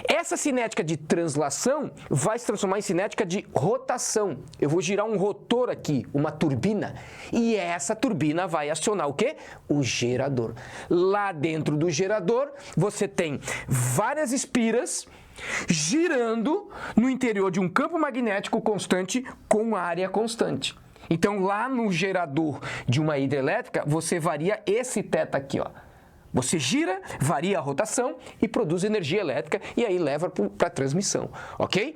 Essa cinética de translação vai se transformar em cinética de rotação. Eu vou girar um rotor aqui, uma turbina, e essa turbina vai acionar o quê? O gerador. Lá dentro do gerador, você tem várias espiras girando no interior de um campo magnético constante com área constante. Então, lá no gerador de uma hidrelétrica, você varia esse θ aqui, ó. Você gira, varia a rotação e produz energia elétrica e aí leva para a transmissão, ok?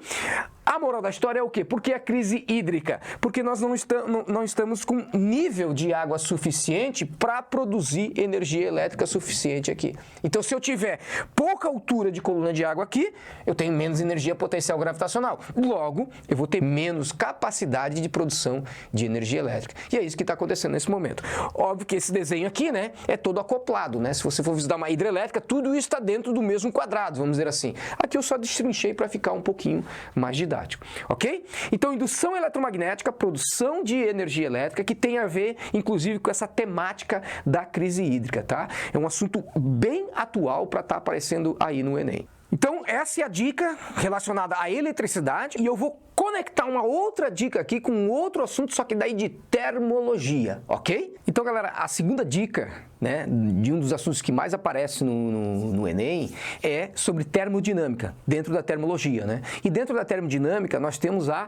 A moral da história é o quê? Por que a crise hídrica? Porque nós não estamos com nível de água suficiente para produzir energia elétrica suficiente aqui. Então, se eu tiver pouca altura de coluna de água aqui, eu tenho menos energia potencial gravitacional. Logo, eu vou ter menos capacidade de produção de energia elétrica. E é isso que está acontecendo nesse momento. Óbvio que esse desenho aqui, né, é todo acoplado, né? Se você for visitar uma hidrelétrica, tudo isso está dentro do mesmo quadrado, vamos dizer assim. Aqui eu só destrinchei para ficar um pouquinho mais didático. Ok? Então, indução eletromagnética, produção de energia elétrica, que tem a ver, inclusive, com essa temática da crise hídrica, tá? É um assunto bem atual para estar aparecendo aí no Enem. Então, essa é a dica relacionada à eletricidade, e eu vou conectar uma outra dica aqui com outro assunto, só que daí de termologia, ok? Então, galera, a segunda dica, né, de um dos assuntos que mais aparece no Enem é sobre termodinâmica, dentro da termologia, né? E dentro da termodinâmica nós temos a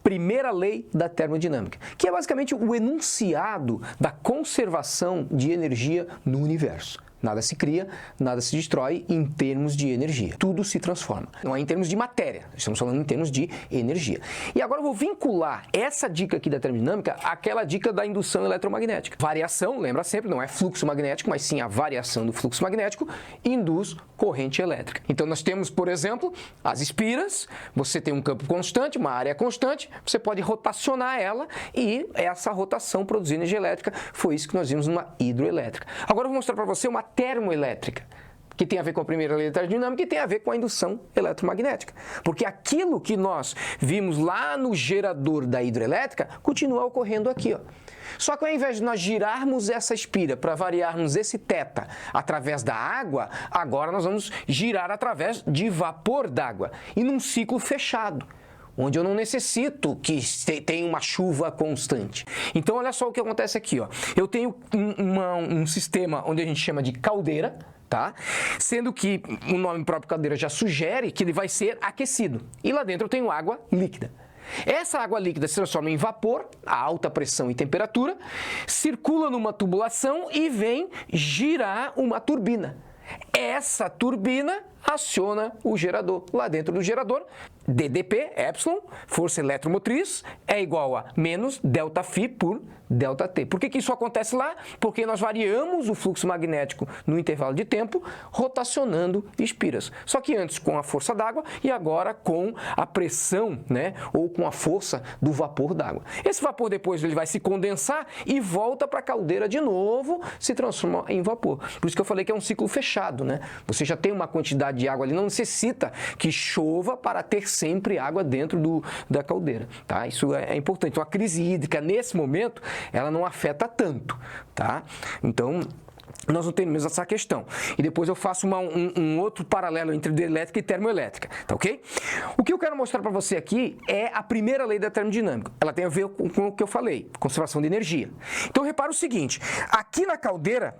primeira lei da termodinâmica, que é basicamente o enunciado da conservação de energia no universo. Nada se cria, nada se destrói em termos de energia. Tudo se transforma. Não é em termos de matéria, estamos falando em termos de energia. E agora eu vou vincular essa dica aqui da termodinâmica àquela dica da indução eletromagnética. Variação, lembra sempre, não é fluxo magnético, mas sim a variação do fluxo magnético induz corrente elétrica. Então nós temos, por exemplo, as espiras, você tem um campo constante, uma área constante, você pode rotacionar ela e essa rotação produzir energia elétrica. Foi isso que nós vimos numa hidroelétrica. Agora eu vou mostrar para você uma termoelétrica, que tem a ver com a primeira lei da termodinâmica e tem a ver com a indução eletromagnética. Porque aquilo que nós vimos lá no gerador da hidrelétrica continua ocorrendo aqui, ó. Só que ao invés de nós girarmos essa espira para variarmos esse θ através da água, agora nós vamos girar através de vapor d'água e num ciclo fechado, onde eu não necessito que tenha uma chuva constante. Então, olha só o que acontece aqui, ó. Eu tenho um sistema onde a gente chama de caldeira, tá? Sendo que o nome próprio caldeira já sugere que ele vai ser aquecido. E lá dentro eu tenho água líquida. Essa água líquida se transforma em vapor a alta pressão e temperatura, circula numa tubulação e vem girar uma turbina. Essa turbina aciona o gerador. Lá dentro do gerador, DDP, epsilon, força eletromotriz, é igual a menos ΔΦ por ΔT. Por que isso acontece lá? Porque nós variamos o fluxo magnético no intervalo de tempo, rotacionando espiras. Só que antes com a força d'água e agora com a pressão, né, ou com a força do vapor d'água. Esse vapor depois ele vai se condensar e volta para a caldeira de novo, se transforma em vapor. Por isso que eu falei que é um ciclo fechado, né? Você já tem uma quantidade de água ali, não necessita que chova para ter sempre água dentro da caldeira, tá? Isso é importante. Então, a crise hídrica, nesse momento, ela não afeta tanto, tá? Então, nós não temos essa questão. E depois eu faço um outro paralelo entre hidrelétrica e termoelétrica, tá ok? O que eu quero mostrar para você aqui é a primeira lei da termodinâmica. Ela tem a ver com o que eu falei, conservação de energia. Então, repara o seguinte, aqui na caldeira,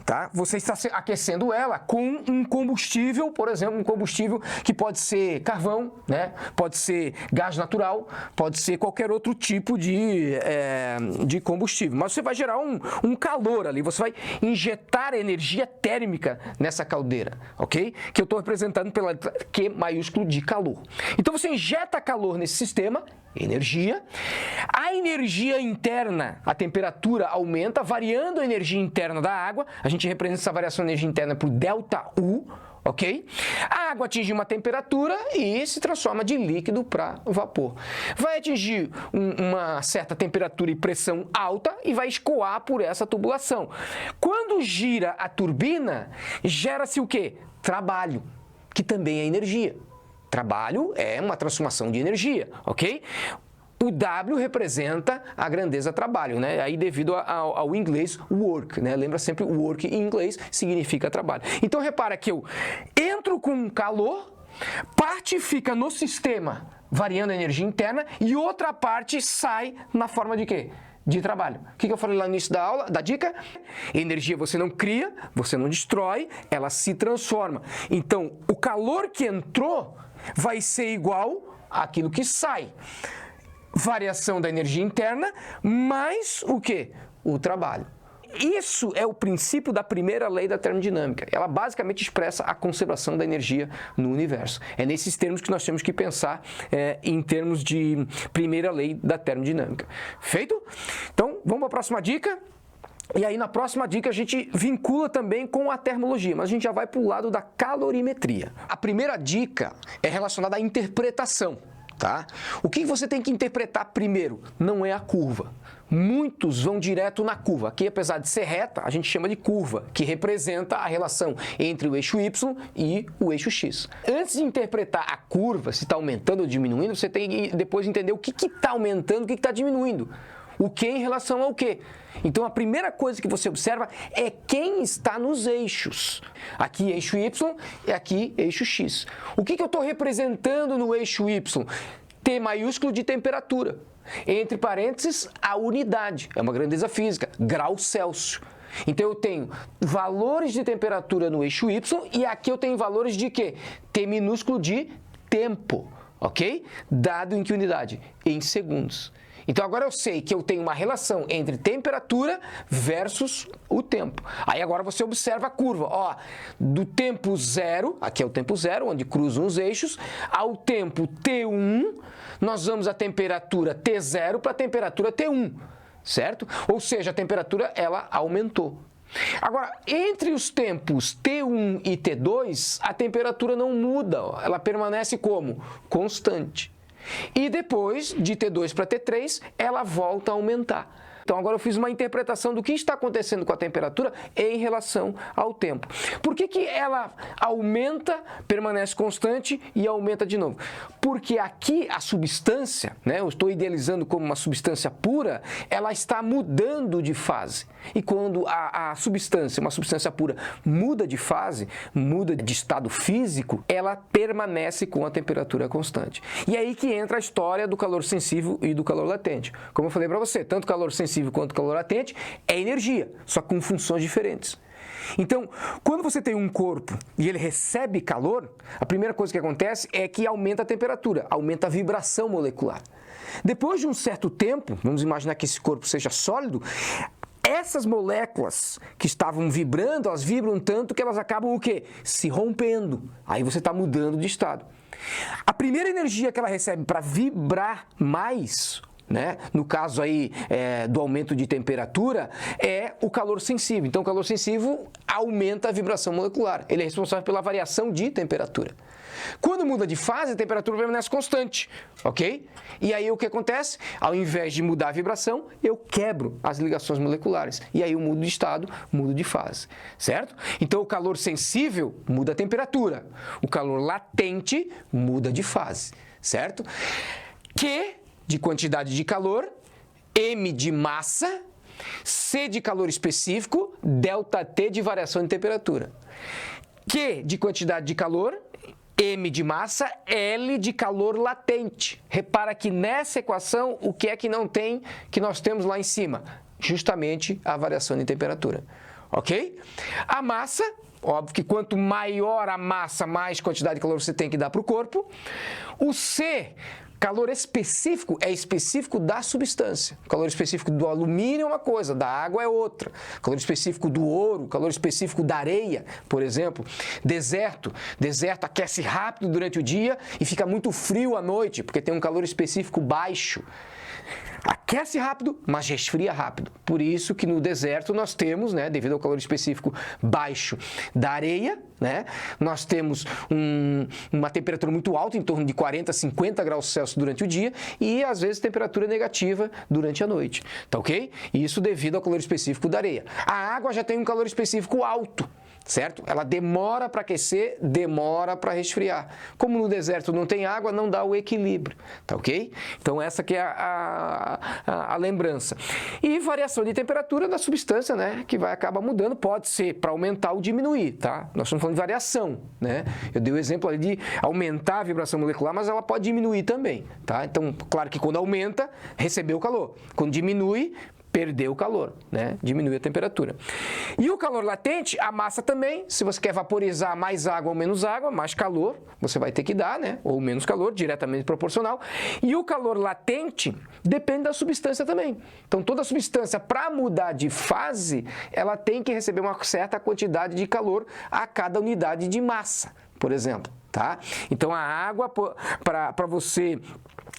tá? Você está aquecendo ela com um combustível, por exemplo, um combustível que pode ser carvão, né? Pode ser gás natural, pode ser qualquer outro tipo de combustível. Mas você vai gerar um calor ali, você vai injetar energia térmica nessa caldeira, ok? Que eu estou representando pela letra Q maiúsculo de calor. Então você injeta calor nesse sistema, energia. A energia interna, a temperatura aumenta, variando a energia interna da água. A gente representa essa variação de energia interna por ΔU, ok? A água atinge uma temperatura e se transforma de líquido para vapor. Vai atingir uma certa temperatura e pressão alta e vai escoar por essa tubulação. Quando gira a turbina, gera-se o quê? Trabalho, que também é energia. Trabalho é uma transformação de energia, ok? O W representa a grandeza trabalho, né? Aí devido ao inglês work, né? Lembra sempre work em inglês significa trabalho. Então repara que eu entro com calor, parte fica no sistema variando a energia interna e outra parte sai na forma de quê? De trabalho. O que eu falei lá no início da aula, da dica? Energia você não cria, você não destrói, ela se transforma. Então, o calor que entrou vai ser igual àquilo que sai. Variação da energia interna, mais o quê? O trabalho. Isso é o princípio da primeira lei da termodinâmica. Ela basicamente expressa a conservação da energia no universo. É nesses termos que nós temos que pensar em termos de primeira lei da termodinâmica. Feito? Então, vamos para a próxima dica. E aí, na próxima dica, a gente vincula também com a termologia, mas a gente já vai para o lado da calorimetria. A primeira dica é relacionada à interpretação, tá? O que você tem que interpretar primeiro? Não é a curva. Muitos vão direto na curva. Aqui, apesar de ser reta, a gente chama de curva, que representa a relação entre o eixo Y e o eixo X. Antes de interpretar a curva, se está aumentando ou diminuindo, você tem que depois entender o que está aumentando, o que está diminuindo. O que em relação ao que? Então, a primeira coisa que você observa é quem está nos eixos. Aqui, eixo Y e aqui, eixo X. O que eu estou representando no eixo Y? T maiúsculo de temperatura. Entre parênteses, a unidade. É uma grandeza física, grau Celsius. Então, eu tenho valores de temperatura no eixo Y e aqui eu tenho valores de quê? T minúsculo de tempo, ok? Dado em que unidade? Em segundos. Então, agora eu sei que eu tenho uma relação entre temperatura versus o tempo. Aí, agora você observa a curva. Ó, do tempo zero, aqui é o tempo zero, onde cruzam os eixos, ao tempo T1, nós vamos a temperatura T0 para a temperatura T1, certo? Ou seja, a temperatura, ela aumentou. Agora, entre os tempos T1 e T2, a temperatura não muda, ó, ela permanece como? Constante. E depois, de T2 para T3, ela volta a aumentar. Então, agora eu fiz uma interpretação do que está acontecendo com a temperatura em relação ao tempo. Por que ela aumenta, permanece constante e aumenta de novo? Porque aqui a substância, né, eu estou idealizando como uma substância pura, ela está mudando de fase. E quando a substância, uma substância pura, muda de fase, muda de estado físico, ela permanece com a temperatura constante. E é aí que entra a história do calor sensível e do calor latente. Como eu falei para você, tanto calor sensível quanto calor latente é energia, só com funções diferentes. Então, quando você tem um corpo e ele recebe calor, a primeira coisa que acontece é que aumenta a temperatura, aumenta a vibração molecular. Depois de um certo tempo, vamos imaginar que esse corpo seja sólido, essas moléculas que estavam vibrando, elas vibram tanto que elas acabam o quê? Se rompendo. Aí você está mudando de estado. A primeira energia que ela recebe para vibrar mais, né? No caso aí do aumento de temperatura, é o calor sensível. Então, o calor sensível aumenta a vibração molecular. Ele é responsável pela variação de temperatura. Quando muda de fase, a temperatura permanece constante, ok? E aí o que acontece? Ao invés de mudar a vibração, eu quebro as ligações moleculares. E aí eu mudo de estado, mudo de fase, certo? Então o calor sensível muda a temperatura. O calor latente muda de fase, certo? Q de quantidade de calor, M de massa, C de calor específico, ΔT de variação de temperatura. Q de quantidade de calor, M de massa, L de calor latente. Repara que nessa equação, o que é que não tem, que nós temos lá em cima? Justamente a variação de temperatura, ok? A massa, óbvio que quanto maior a massa, mais quantidade de calor você tem que dar para o corpo. O C, calor específico, é específico da substância. O calor específico do alumínio é uma coisa, da água é outra. O calor específico do ouro, o calor específico da areia, por exemplo. Deserto. Deserto aquece rápido durante o dia e fica muito frio à noite, porque tem um calor específico baixo. Aquece rápido, mas resfria rápido. Por isso que no deserto nós temos, né, devido ao calor específico baixo da areia, né, nós temos uma temperatura muito alta, em torno de 40, 50 graus Celsius durante o dia e, às vezes, temperatura negativa durante a noite. Tá ok? Isso devido ao calor específico da areia. A água já tem um calor específico alto, certo? Ela demora para aquecer, demora para resfriar. Como no deserto não tem água, não dá o equilíbrio, tá ok? Então essa que é a lembrança. E variação de temperatura da substância, né, que vai acabar mudando, pode ser para aumentar ou diminuir, tá? Nós estamos falando de variação, né? Eu dei o exemplo ali de aumentar a vibração molecular, mas ela pode diminuir também, tá? Então, claro que quando aumenta, recebeu o calor. Quando diminui, perdeu o calor, né? Diminui a temperatura. E o calor latente, a massa também, se você quer vaporizar mais água ou menos água, mais calor, você vai ter que dar, né? Ou menos calor, diretamente proporcional. E o calor latente depende da substância também. Então, toda substância, para mudar de fase, ela tem que receber uma certa quantidade de calor a cada unidade de massa, por exemplo, tá? Então, a água, para você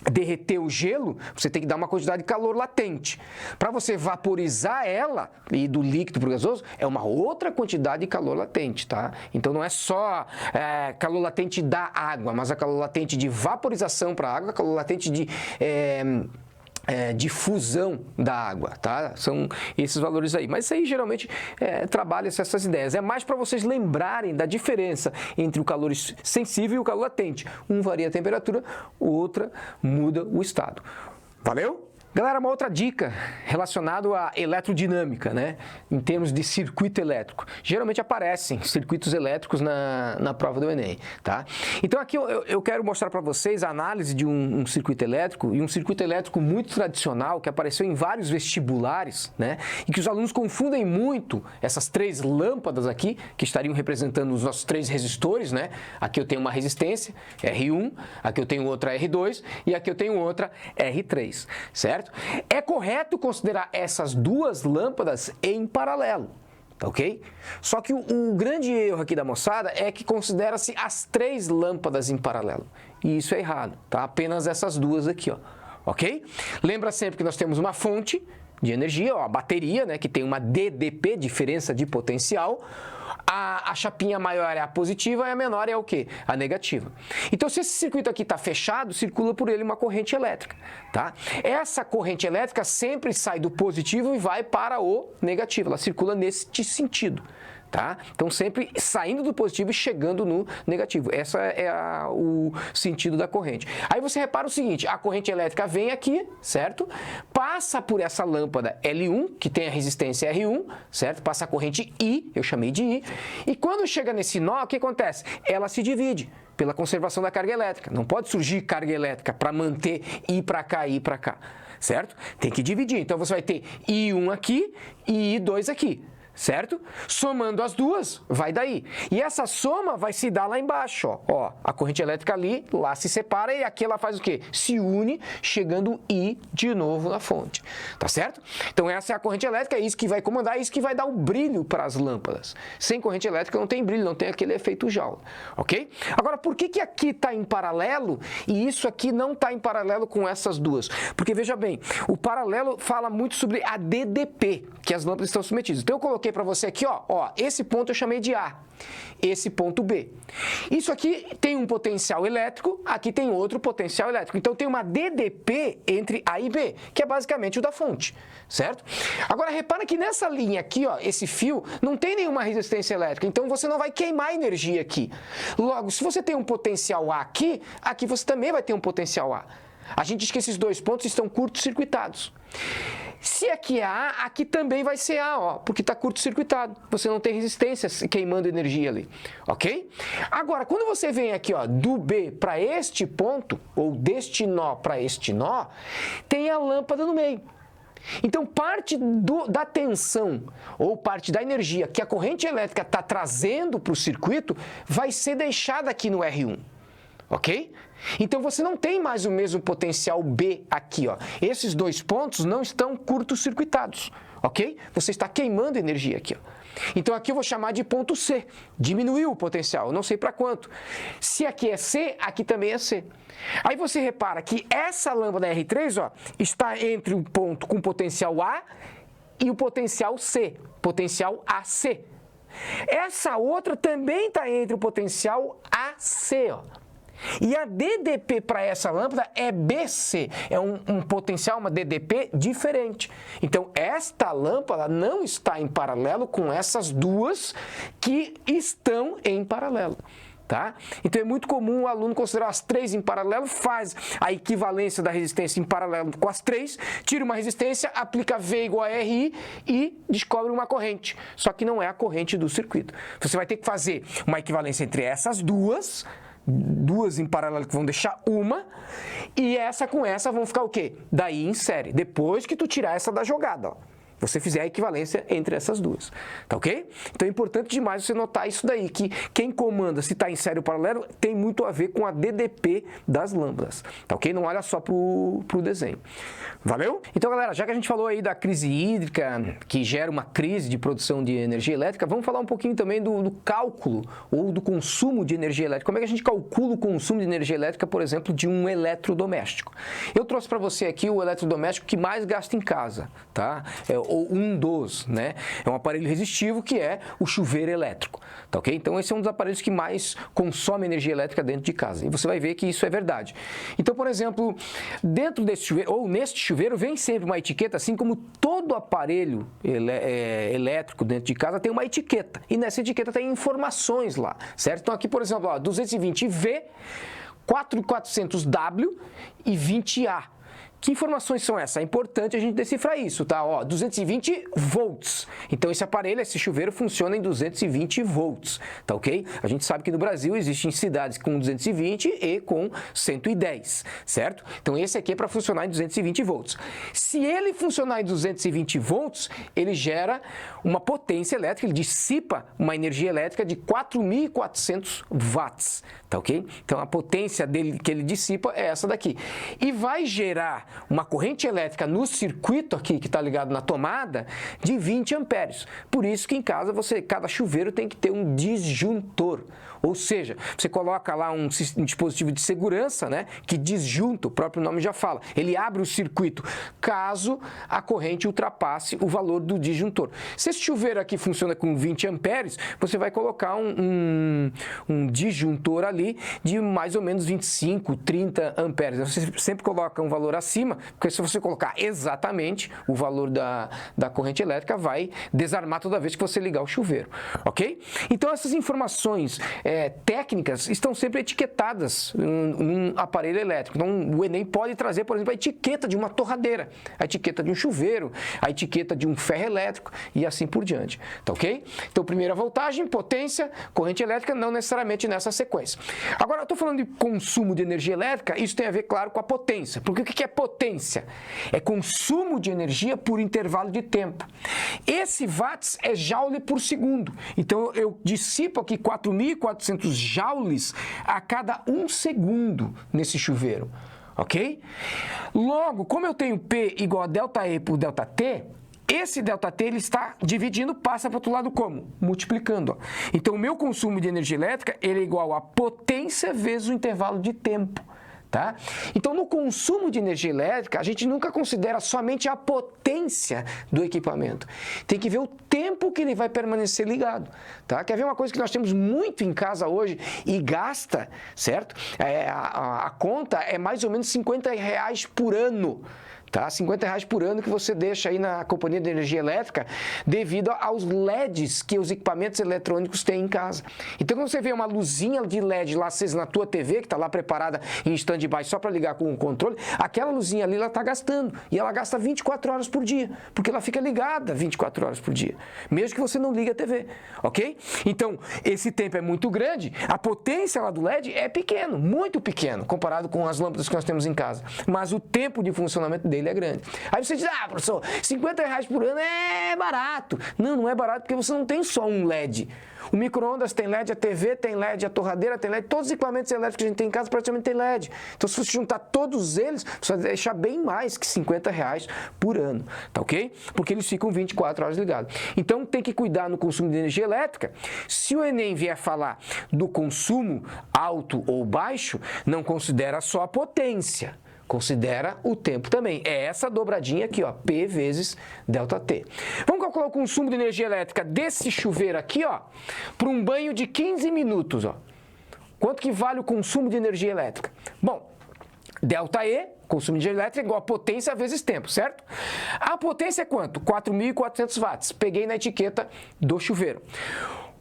derreter o gelo, você tem que dar uma quantidade de calor latente. Para você vaporizar ela, e do líquido para o gasoso, é uma outra quantidade de calor latente, tá? Então não é só calor latente da água, mas a calor latente de vaporização para a água, calor latente de difusão da água, tá? São esses valores aí. Mas isso aí geralmente trabalha essas ideias. É mais para vocês lembrarem da diferença entre o calor sensível e o calor latente. Um varia a temperatura, outra muda o estado. Valeu? Galera, uma outra dica relacionada à eletrodinâmica, né? Em termos de circuito elétrico. Geralmente aparecem circuitos elétricos na prova do Enem, tá? Então aqui eu quero mostrar para vocês a análise de um circuito elétrico, e um circuito elétrico muito tradicional que apareceu em vários vestibulares, né? E que os alunos confundem muito essas três lâmpadas aqui, que estariam representando os nossos três resistores, né? Aqui eu tenho uma resistência, R1, aqui eu tenho outra R2 e aqui eu tenho outra R3, certo? É correto considerar essas duas lâmpadas em paralelo, tá ok? Só que o grande erro aqui da moçada é que considera-se as três lâmpadas em paralelo. E isso é errado, tá? Apenas essas duas aqui, ó, ok? Lembra sempre que nós temos uma fonte de energia, ó, a bateria, né, que tem uma DDP, diferença de potencial. A chapinha maior é a positiva e a menor é o quê? A negativa. Então, se esse circuito aqui está fechado, circula por ele uma corrente elétrica, tá? Essa corrente elétrica sempre sai do positivo e vai para o negativo. Ela circula neste sentido, tá? Então, sempre saindo do positivo e chegando no negativo. Esse é o sentido da corrente. Aí você repara o seguinte, a corrente elétrica vem aqui, certo? Passa por essa lâmpada L1, que tem a resistência R1, certo? Passa a corrente I, eu chamei de I. E quando chega nesse nó, o que acontece? Ela se divide pela conservação da carga elétrica. Não pode surgir carga elétrica para manter I para cá, I para cá, certo? Tem que dividir. Então, você vai ter I1 aqui e I2 aqui. certo? Somando as duas, vai daí. E essa soma vai se dar lá embaixo, ó. A corrente elétrica ali, lá se separa e aqui ela faz o quê? Se une, chegando I de novo na fonte, tá certo? Então essa é a corrente elétrica, é isso que vai comandar, é isso que vai dar o brilho para as lâmpadas. Sem corrente elétrica não tem brilho, não tem aquele efeito Joule, ok? Agora, por que aqui está em paralelo e isso aqui não está em paralelo com essas duas? Porque, veja bem, o paralelo fala muito sobre a DDP, que as lâmpadas estão submetidas. Então eu coloquei para você aqui, ó, esse ponto eu chamei de A, esse ponto B. Isso aqui tem um potencial elétrico, aqui tem outro potencial elétrico. Então tem uma DDP entre A e B, que é basicamente o da fonte, certo? Agora repara que nessa linha aqui, ó, esse fio, não tem nenhuma resistência elétrica, então você não vai queimar energia aqui. Logo, se você tem um potencial A aqui, aqui você também vai ter um potencial A. A gente diz que esses dois pontos estão curto-circuitados. Se aqui é A, aqui também vai ser A, ó, porque está curto-circuitado. Você não tem resistência queimando energia ali, ok? Agora, quando você vem aqui, ó, do B para este ponto, ou deste nó para este nó, tem a lâmpada no meio. Então, parte da tensão ou parte da energia que a corrente elétrica está trazendo para o circuito vai ser deixada aqui no R1, ok? Então, você não tem mais o mesmo potencial B aqui, ó. Esses dois pontos não estão curto-circuitados, ok? Você está queimando energia aqui, ó. Então, aqui eu vou chamar de ponto C. Diminuiu o potencial, eu não sei para quanto. Se aqui é C, aqui também é C. Aí você repara que essa lâmpada R3, ó, está entre o ponto com potencial A e o potencial C, potencial AC. Essa outra também está entre o potencial AC, ó. E a DDP para essa lâmpada é BC, é um potencial, uma DDP diferente. Então, esta lâmpada não está em paralelo com essas duas que estão em paralelo. Tá? Então é muito comum o aluno considerar as três em paralelo, faz a equivalência da resistência em paralelo com as três, tira uma resistência, aplica V igual a RI e descobre uma corrente. Só que não é a corrente do circuito. Você vai ter que fazer uma equivalência entre essas duas em paralelo que vão deixar uma, e essa com essa vão ficar o quê? Daí em série, depois que tu tirar essa da jogada, ó. Você fizer a equivalência entre essas duas, tá ok? Então é importante demais você notar isso daí, que quem comanda, se está em série ou paralelo, tem muito a ver com a DDP das lâmpadas, tá ok? Não olha só pro desenho. Valeu? Então, galera, já que a gente falou aí da crise hídrica, que gera uma crise de produção de energia elétrica, vamos falar um pouquinho também do cálculo ou do consumo de energia elétrica. Como é que a gente calcula o consumo de energia elétrica, por exemplo, de um eletrodoméstico? Eu trouxe para você aqui o eletrodoméstico que mais gasta em casa, tá? Ou um dos, né? É um aparelho resistivo que é o chuveiro elétrico, tá ok? Então esse é um dos aparelhos que mais consome energia elétrica dentro de casa, e você vai ver que isso é verdade. Então, por exemplo, dentro desse chuveiro, ou neste chuveiro, vem sempre uma etiqueta, assim como todo aparelho elétrico dentro de casa tem uma etiqueta, e nessa etiqueta tem informações lá, certo? Então aqui, por exemplo, ó, 220V, 4400W e 20A. Que informações são essas? É importante a gente decifrar isso, tá? Ó, 220 volts. Então, esse aparelho, esse chuveiro, funciona em 220 volts, tá ok? A gente sabe que no Brasil existem cidades com 220 e com 110, certo? Então, esse aqui é para funcionar em 220 volts. Se ele funcionar em 220 volts, ele gera uma potência elétrica, ele dissipa uma energia elétrica de 4.400 watts, tá ok? Então, a potência dele que ele dissipa é essa daqui. E vai gerar uma corrente elétrica no circuito aqui, que está ligado na tomada, de 20 amperes. Por isso que em casa, cada chuveiro tem que ter um disjuntor. Ou seja, você coloca lá um dispositivo de segurança, né, que disjunta, o próprio nome já fala. Ele abre o circuito caso a corrente ultrapasse o valor do disjuntor. Se esse chuveiro aqui funciona com 20 amperes, você vai colocar um disjuntor ali de mais ou menos 25, 30 amperes. Você sempre coloca um valor acima, porque se você colocar exatamente o valor da corrente elétrica, vai desarmar toda vez que você ligar o chuveiro, ok? Então, essas informações técnicas estão sempre etiquetadas num aparelho elétrico. Então, o Enem pode trazer, por exemplo, a etiqueta de uma torradeira, a etiqueta de um chuveiro, a etiqueta de um ferro elétrico e assim por diante. Tá ok? Então, primeira voltagem, potência, corrente elétrica, não necessariamente nessa sequência. Agora, eu estou falando de consumo de energia elétrica, isso tem a ver, claro, com a potência. Porque o que é potência? É consumo de energia por intervalo de tempo. Esse watts é joule por segundo. Então, eu dissipo aqui 4.400 joules a cada 1 segundo nesse chuveiro. Ok? Logo, como eu tenho P igual a ΔE por ΔT, esse ΔT ele está dividindo, passa para o outro lado como? Multiplicando. Ó. Então, o meu consumo de energia elétrica ele é igual a potência vezes o intervalo de tempo. Tá? Então, no consumo de energia elétrica, a gente nunca considera somente a potência do equipamento. Tem que ver o tempo que ele vai permanecer ligado. Tá? Quer ver uma coisa que nós temos muito em casa hoje e gasta, certo? A conta é mais ou menos R$50 por ano. Tá? R$50 por ano que você deixa aí na companhia de energia elétrica devido aos LEDs que os equipamentos eletrônicos têm em casa. Então, quando você vê uma luzinha de LED lá acesa na tua TV, que está lá preparada em stand-by só para ligar com o controle, aquela luzinha ali ela está gastando. E ela gasta 24 horas por dia, porque ela fica ligada 24 horas por dia, mesmo que você não ligue a TV, ok? Então, esse tempo é muito grande, a potência lá do LED é pequeno, muito pequeno, comparado com as lâmpadas que nós temos em casa. Mas o tempo de funcionamento dele é grande. Aí você diz, professor, R$50 por ano é barato. Não, não é barato porque você não tem só um LED. O micro-ondas tem LED, a TV tem LED, a torradeira tem LED, todos os equipamentos elétricos que a gente tem em casa praticamente tem LED. Então, se você juntar todos eles, você vai deixar bem mais que R$50 por ano, tá ok? Porque eles ficam 24 horas ligados. Então, tem que cuidar no consumo de energia elétrica. Se o Enem vier falar do consumo alto ou baixo, não considera só a potência. Considera o tempo também. É essa dobradinha aqui, ó, P vezes ΔT. Vamos calcular o consumo de energia elétrica desse chuveiro aqui, ó, para um banho de 15 minutos, ó. Quanto que vale o consumo de energia elétrica? Bom, ΔE, consumo de energia elétrica, é igual a potência vezes tempo, certo? A potência é quanto? 4.400 watts. Peguei na etiqueta do chuveiro.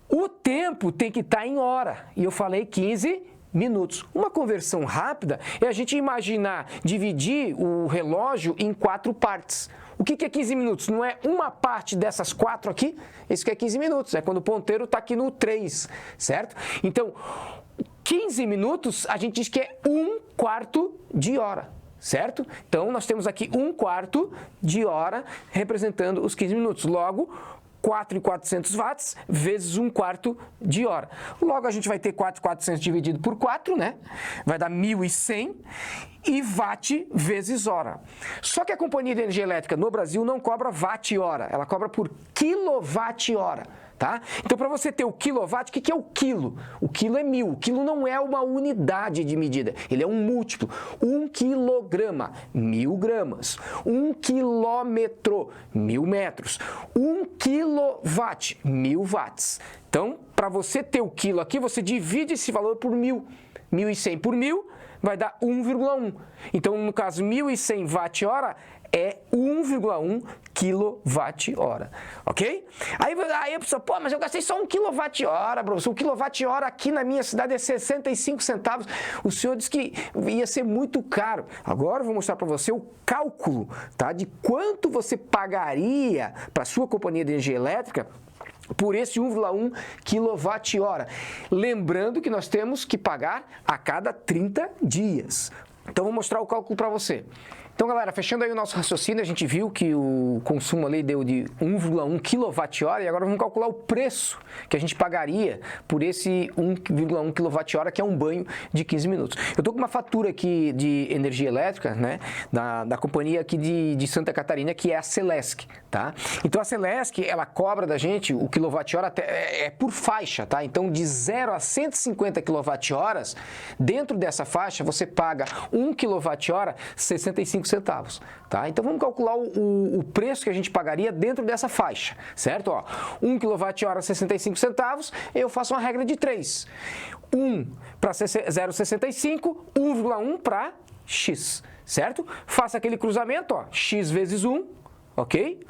O tempo tem que estar em hora. E eu falei 15 minutos. Uma conversão rápida é a gente imaginar dividir o relógio em 4 partes. O que é 15 minutos? Não é uma parte dessas 4 aqui? Isso que é 15 minutos, é quando o ponteiro está aqui no 3, certo? Então, 15 minutos a gente diz que é 1/4 de hora, certo? Então, nós temos aqui 1/4 de hora representando os 15 minutos. Logo, 4.400 watts vezes 1/4 de hora. Logo, a gente vai ter 4.400 dividido por 4, né? Vai dar 1.100 e watt vezes hora. Só que a Companhia de Energia Elétrica no Brasil não cobra watt-hora, ela cobra por quilowatt-hora. Tá? Então, para você ter o quilowatt, o que é o quilo? O quilo é 1000. O quilo não é uma unidade de medida, ele é um múltiplo. 1 quilograma, 1000 gramas. 1 quilômetro, 1000 metros. 1 quilowatt, 1000 watts. Então, para você ter o quilo aqui, você divide esse valor por 1000. 1.100 por 1000 vai dar 1,1. Então, no caso, 1.100 watt-hora é 1,1 kWh, ok? Aí a pessoa, pô, mas eu gastei só 1 kWh, professor. O quilowatt-hora aqui na minha cidade é 65 centavos. O senhor disse que ia ser muito caro. Agora eu vou mostrar para você o cálculo, tá, de quanto você pagaria para a sua companhia de energia elétrica por esse 1,1 kWh. Lembrando que nós temos que pagar a cada 30 dias. Então, vou mostrar o cálculo para você. Então, galera, fechando aí o nosso raciocínio, a gente viu que o consumo ali deu de 1,1 kWh e agora vamos calcular o preço que a gente pagaria por esse 1,1 kWh, que é um banho de 15 minutos. Eu estou com uma fatura aqui de energia elétrica, né, da companhia aqui de Santa Catarina, que é a Celesc, tá? Então, a Celesc, ela cobra da gente o quilowatt-hora por faixa, tá? Então, de 0 a 150 kWh, dentro dessa faixa, você paga 1 kWh 65 centavos, tá? Então, vamos calcular o preço que a gente pagaria dentro dessa faixa, certo? Ó, 1 kWh 65 centavos, eu faço uma regra de 3. 1 para 0,65, 1,1 para X, certo? Faça aquele cruzamento, ó, X vezes 1, ok?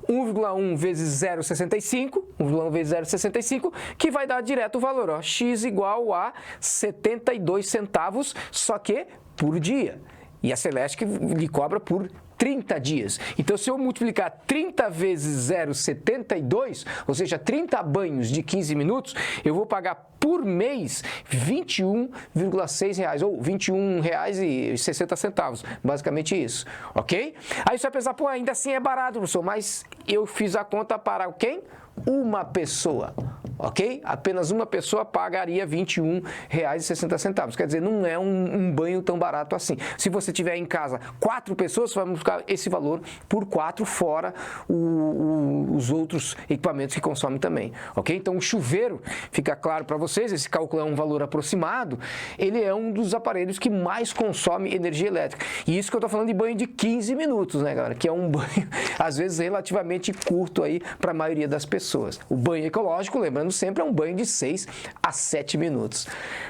1,1 vezes 0,65, 1,1 vezes 0,65, que vai dar direto o valor, ó, x igual a 72 centavos, só que por dia. E a Celesc lhe cobra por 30 dias. Então, se eu multiplicar 30 vezes 0,72, ou seja, 30 banhos de 15 minutos, eu vou pagar por mês R$ 21,06, ou R$ 21,60, basicamente isso, ok? Aí você vai pensar, pô, ainda assim é barato, professor, mas eu fiz a conta para quem? Uma pessoa, ok? Apenas uma pessoa pagaria R$ 21,60. Quer dizer, não é um banho tão barato assim. Se você tiver em casa 4 pessoas, você vai multiplicar esse valor por 4, fora os outros equipamentos que consomem também, ok? Então, o chuveiro, fica claro para vocês, esse cálculo é um valor aproximado, ele é um dos aparelhos que mais consome energia elétrica. E isso que eu estou falando de banho de 15 minutos, né, galera? Que é um banho, às vezes, relativamente curto aí para a maioria das pessoas. O banho ecológico, lembrando sempre, é um banho de 6 a 7 minutos.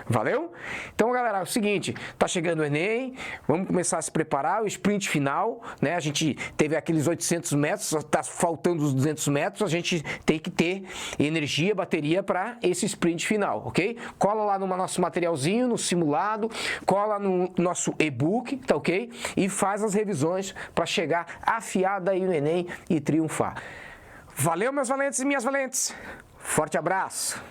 Valeu? Então, galera, é o seguinte, tá chegando o Enem, vamos começar a se preparar, o sprint final, né? A gente teve aqueles 800 metros, tá faltando os 200 metros, a gente tem que ter energia, bateria para esse sprint final, ok? Cola lá no nosso materialzinho, no simulado, cola no nosso e-book, tá ok? E faz as revisões para chegar afiada aí no Enem e triunfar. Valeu, meus valentes e minhas valentes. Forte abraço.